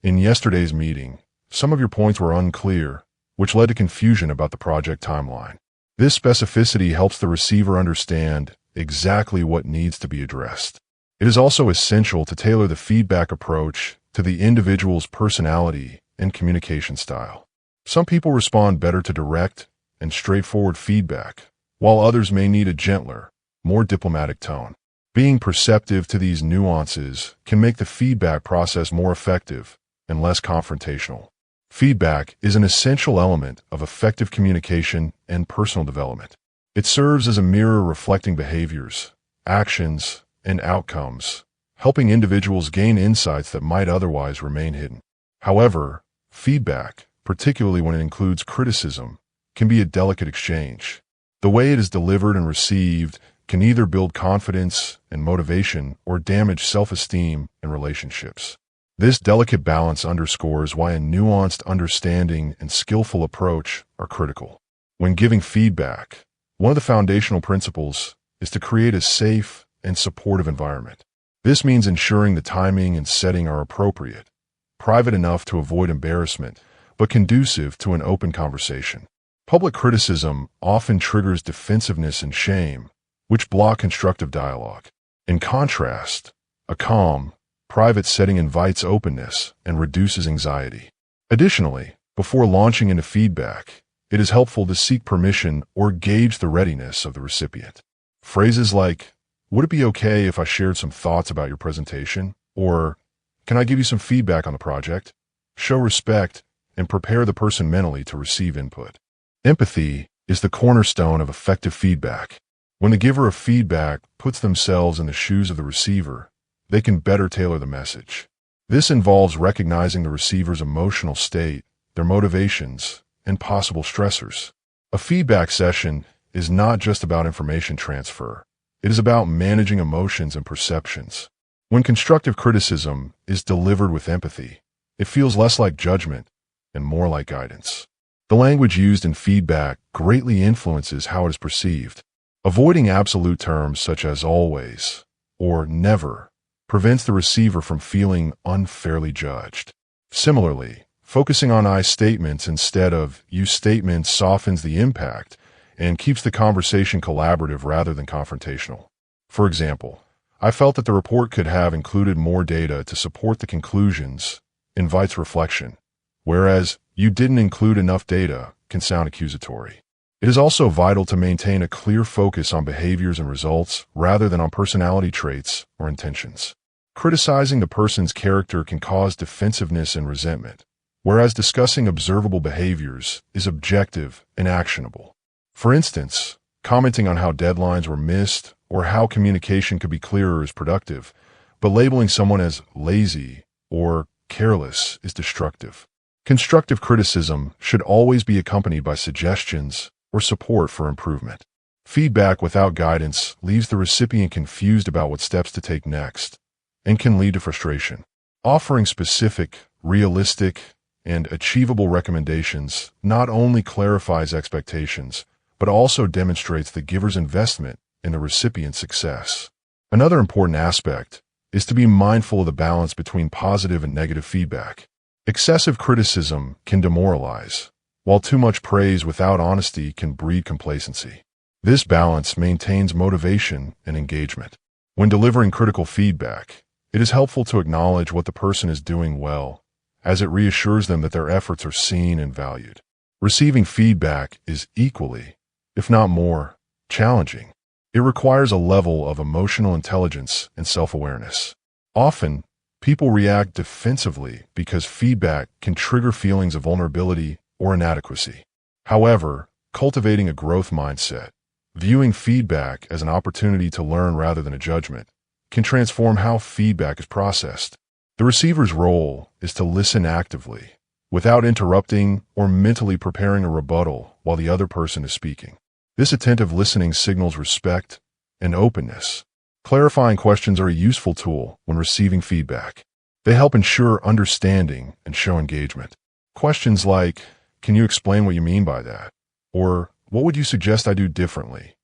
"In yesterday's meeting, some of your points were unclear, which led to confusion about the project timeline." This specificity helps the receiver understand exactly what needs to be addressed. It is also essential to tailor the feedback approach to the individual's personality and communication style. Some people respond better to direct and straightforward feedback, while others may need a gentler, more diplomatic tone. Being perceptive to these nuances can make the feedback process more effective and less confrontational. Feedback is an essential element of effective communication and personal development. It serves as a mirror reflecting behaviors, actions, and outcomes, helping individuals gain insights that might otherwise remain hidden. However, feedback, particularly when it includes criticism, can be a delicate exchange. The way it is delivered and received can either build confidence and motivation or damage self-esteem and relationships. This delicate balance underscores why a nuanced understanding and skillful approach are critical. When giving feedback, one of the foundational principles is to create a safe and supportive environment. This means ensuring the timing and setting are appropriate, private enough to avoid embarrassment, but conducive to an open conversation. Public criticism often triggers defensiveness and shame, which block constructive dialogue. In contrast, a calm, private setting invites openness and reduces anxiety. Additionally, before launching into feedback, it is helpful to seek permission or gauge the readiness of the recipient. Phrases like, "Would it be okay if I shared some thoughts about your presentation?" Or, "Can I give you some feedback on the project?" show respect and prepare the person mentally to receive input. Empathy is the cornerstone of effective feedback. When the giver of feedback puts themselves in the shoes of the receiver, they can better tailor the message. This involves recognizing the receiver's emotional state, their motivations, and possible stressors. A feedback session is not just about information transfer. It is about managing emotions and perceptions. When constructive criticism is delivered with empathy, it feels less like judgment and more like guidance. The language used in feedback greatly influences how it is perceived. Avoiding absolute terms such as always or never prevents the receiver from feeling unfairly judged. Similarly, focusing on I statements instead of you statements softens the impact and keeps the conversation collaborative rather than confrontational. For example, "I felt that the report could have included more data to support the conclusions," invites reflection, whereas "you didn't include enough data" can sound accusatory. It is also vital to maintain a clear focus on behaviors and results rather than on personality traits or intentions. Criticizing the person's character can cause defensiveness and resentment, whereas discussing observable behaviors is objective and actionable. For instance, commenting on how deadlines were missed or how communication could be clearer is productive, but labeling someone as lazy or careless is destructive. Constructive criticism should always be accompanied by suggestions or support for improvement. Feedback without guidance leaves the recipient confused about what steps to take next and can lead to frustration. Offering specific, realistic, and achievable recommendations not only clarifies expectations, but also demonstrates the giver's investment in the recipient's success. Another important aspect is to be mindful of the balance between positive and negative feedback. Excessive criticism can demoralize, while too much praise without honesty can breed complacency. This balance maintains motivation and engagement. When delivering critical feedback, it is helpful to acknowledge what the person is doing well, as it reassures them that their efforts are seen and valued. Receiving feedback is equally, if not more, challenging. It requires a level of emotional intelligence and self-awareness. Often, people react defensively because feedback can trigger feelings of vulnerability or inadequacy. However, cultivating a growth mindset, viewing feedback as an opportunity to learn rather than a judgment, can transform how feedback is processed. The receiver's role is to listen actively, without interrupting or mentally preparing a rebuttal while the other person is speaking. This attentive listening signals respect and openness. Clarifying questions are a useful tool when receiving feedback. They help ensure understanding and show engagement. Questions like, "Can you explain what you mean by that?" or "What would you suggest I do differently?"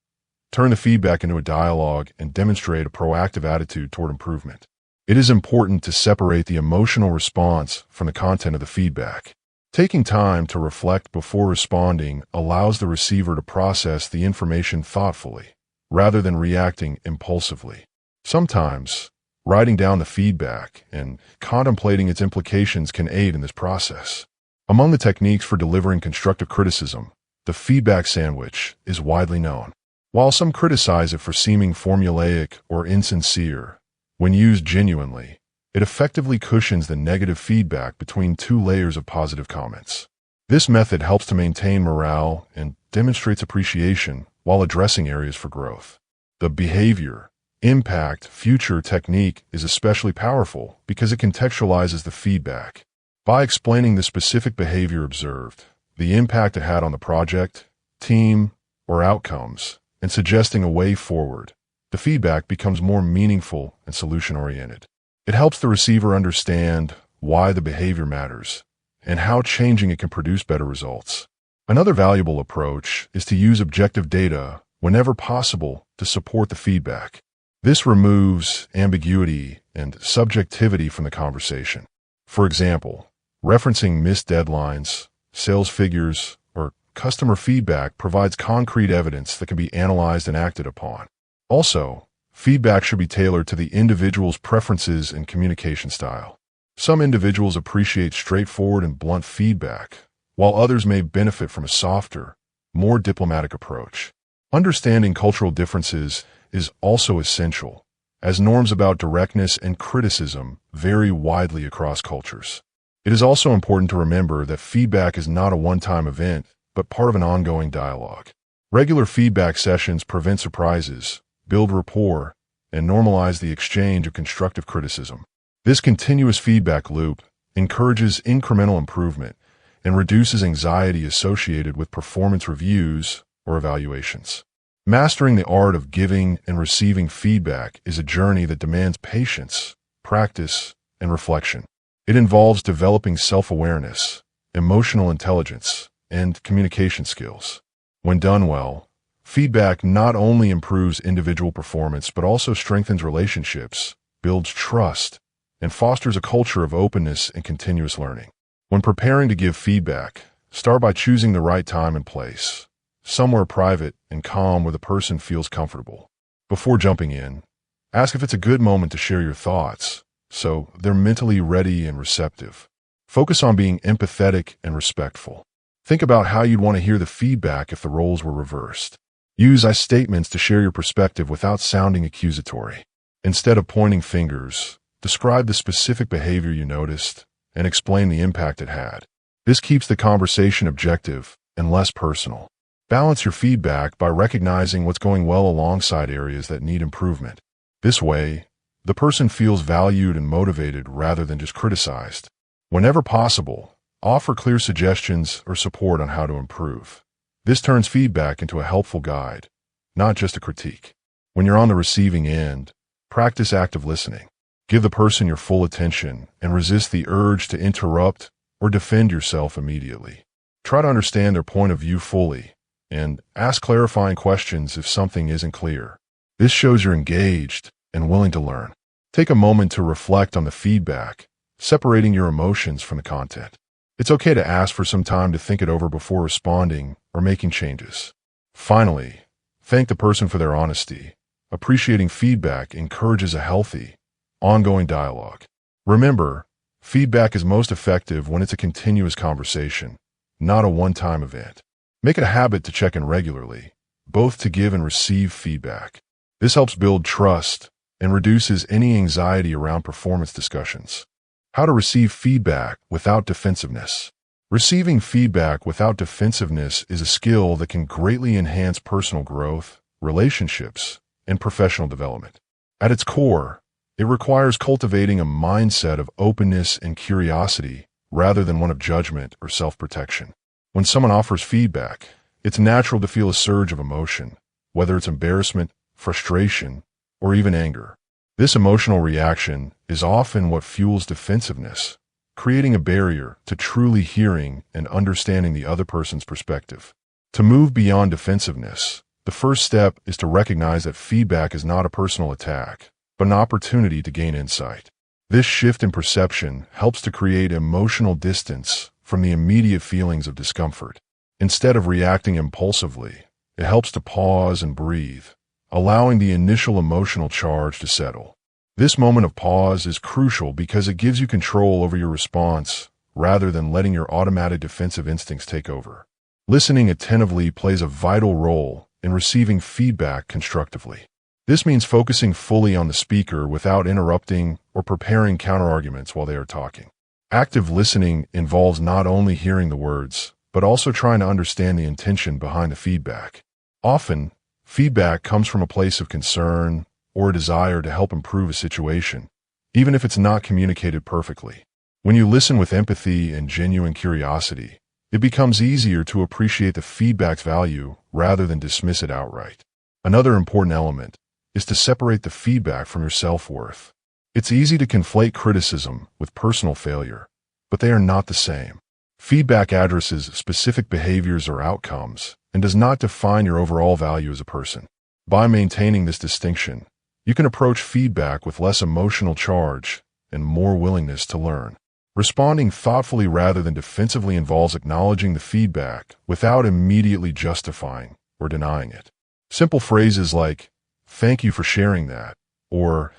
turn the feedback into a dialogue and demonstrate a proactive attitude toward improvement. It is important to separate the emotional response from the content of the feedback. Taking time to reflect before responding allows the receiver to process the information thoughtfully, rather than reacting impulsively. Sometimes, writing down the feedback and contemplating its implications can aid in this process. Among the techniques for delivering constructive criticism, the feedback sandwich is widely known. While some criticize it for seeming formulaic or insincere, when used genuinely, it effectively cushions the negative feedback between two layers of positive comments. This method helps to maintain morale and demonstrates appreciation while addressing areas for growth. The behavior, impact, future technique is especially powerful because it contextualizes the feedback. By explaining the specific behavior observed, the impact it had on the project, team, or outcomes, and suggesting a way forward, the feedback becomes more meaningful and solution-oriented. It helps the receiver understand why the behavior matters and how changing it can produce better results. Another valuable approach is to use objective data whenever possible to support the feedback. This removes ambiguity and subjectivity from the conversation. For example, referencing missed deadlines, sales figures, or customer feedback provides concrete evidence that can be analyzed and acted upon. Also, feedback should be tailored to the individual's preferences and communication style. Some individuals appreciate straightforward and blunt feedback, while others may benefit from a softer, more diplomatic approach. Understanding cultural differences is also essential, as norms about directness and criticism vary widely across cultures. It is also important to remember that feedback is not a one-time event, but part of an ongoing dialogue. Regular feedback sessions prevent surprises, build rapport, and normalize the exchange of constructive criticism. This continuous feedback loop encourages incremental improvement and reduces anxiety associated with performance reviews or evaluations. Mastering the art of giving and receiving feedback is a journey that demands patience, practice, and reflection. It involves developing self-awareness, emotional intelligence, and communication skills. When done well, feedback not only improves individual performance but also strengthens relationships, builds trust, and fosters a culture of openness and continuous learning. When preparing to give feedback, start by choosing the right time and place, somewhere private and calm where the person feels comfortable. Before jumping in, ask if it's a good moment to share your thoughts, so they're mentally ready and receptive. Focus on being empathetic and respectful. Think about how you'd want to hear the feedback if the roles were reversed. Use I statements to share your perspective without sounding accusatory. Instead of pointing fingers, describe the specific behavior you noticed and explain the impact it had. This keeps the conversation objective and less personal. Balance your feedback by recognizing what's going well alongside areas that need improvement. This way, the person feels valued and motivated rather than just criticized. Whenever possible, offer clear suggestions or support on how to improve. This turns feedback into a helpful guide, not just a critique. When you're on the receiving end, practice active listening. Give the person your full attention and resist the urge to interrupt or defend yourself immediately. Try to understand their point of view fully and ask clarifying questions if something isn't clear. This shows you're engaged and willing to learn. Take a moment to reflect on the feedback, separating your emotions from the content. It's okay to ask for some time to think it over before responding or making changes. Finally, thank the person for their honesty. Appreciating feedback encourages a healthy, ongoing dialogue. Remember, feedback is most effective when it's a continuous conversation, not a one-time event. Make it a habit to check in regularly, both to give and receive feedback. This helps build trust and reduces any anxiety around performance discussions. How to receive feedback without defensiveness. Receiving feedback without defensiveness is a skill that can greatly enhance personal growth, relationships, and professional development. At its core, it requires cultivating a mindset of openness and curiosity rather than one of judgment or self-protection. When someone offers feedback, it's natural to feel a surge of emotion, whether it's embarrassment, frustration, or even anger. This emotional reaction is often what fuels defensiveness, creating a barrier to truly hearing and understanding the other person's perspective. To move beyond defensiveness, the first step is to recognize that feedback is not a personal attack, but an opportunity to gain insight. This shift in perception helps to create emotional distance from the immediate feelings of discomfort. Instead of reacting impulsively, it helps to pause and breathe, allowing the initial emotional charge to settle. This moment of pause is crucial because it gives you control over your response rather than letting your automatic defensive instincts take over. Listening attentively plays a vital role in receiving feedback constructively. This means focusing fully on the speaker without interrupting or preparing counterarguments while they are talking. Active listening involves not only hearing the words, but also trying to understand the intention behind the feedback. Often, feedback comes from a place of concern or a desire to help improve a situation, even if it's not communicated perfectly. When you listen with empathy and genuine curiosity, it becomes easier to appreciate the feedback's value rather than dismiss it outright. Another important element is to separate the feedback from your self-worth. It's easy to conflate criticism with personal failure, but they are not the same. Feedback addresses specific behaviors or outcomes and does not define your overall value as a person. By maintaining this distinction, you can approach feedback with less emotional charge and more willingness to learn. Responding thoughtfully rather than defensively involves acknowledging the feedback without immediately justifying or denying it. Simple phrases like, "Thank you for sharing that," or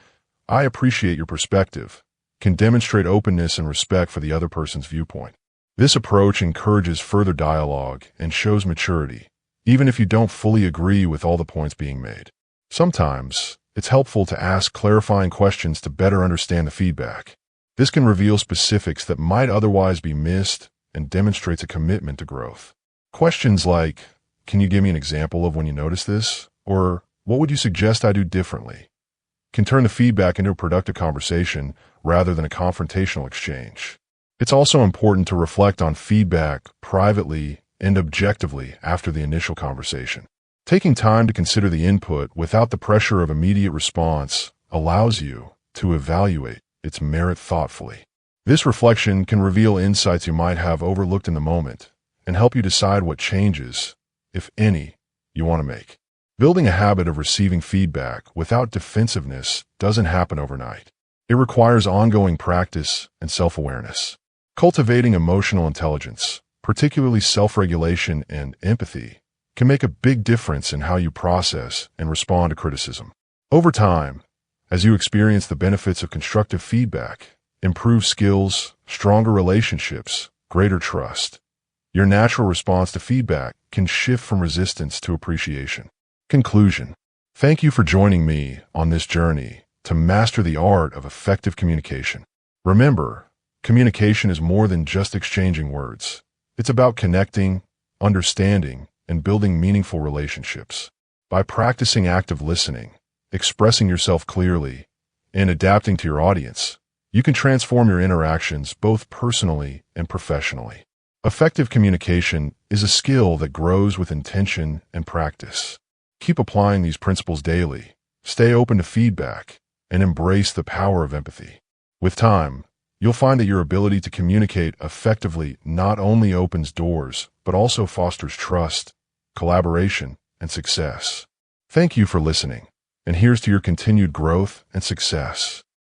"I appreciate your perspective," can demonstrate openness and respect for the other person's viewpoint. This approach encourages further dialogue and shows maturity, even if you don't fully agree with all the points being made. Sometimes, it's helpful to ask clarifying questions to better understand the feedback. This can reveal specifics that might otherwise be missed and demonstrates a commitment to growth. Questions like, "Can you give me an example of when you noticed this?" or "What would you suggest I do differently?" can turn the feedback into a productive conversation rather than a confrontational exchange. It's also important to reflect on feedback privately and objectively after the initial conversation. Taking time to consider the input without the pressure of immediate response allows you to evaluate its merit thoughtfully. This reflection can reveal insights you might have overlooked in the moment and help you decide what changes, if any, you want to make. Building a habit of receiving feedback without defensiveness doesn't happen overnight. It requires ongoing practice and self-awareness. Cultivating emotional intelligence, particularly self-regulation and empathy, can make a big difference in how you process and respond to criticism. Over time, as you experience the benefits of constructive feedback, improved skills, stronger relationships, greater trust, your natural response to feedback can shift from resistance to appreciation. Conclusion. Thank you for joining me on this journey to master the art of effective communication. Remember, Communication is more than just exchanging words. It's about connecting, understanding, and building meaningful relationships. By practicing active listening, expressing yourself clearly, and adapting to your audience, you can transform your interactions both personally and professionally. Effective communication is a skill that grows with intention and practice. Keep applying these principles daily, stay open to feedback, and embrace the power of empathy. With time, you'll find that your ability to communicate effectively not only opens doors, but also fosters trust, collaboration, and success. Thank you for listening, and here's to your continued growth and success.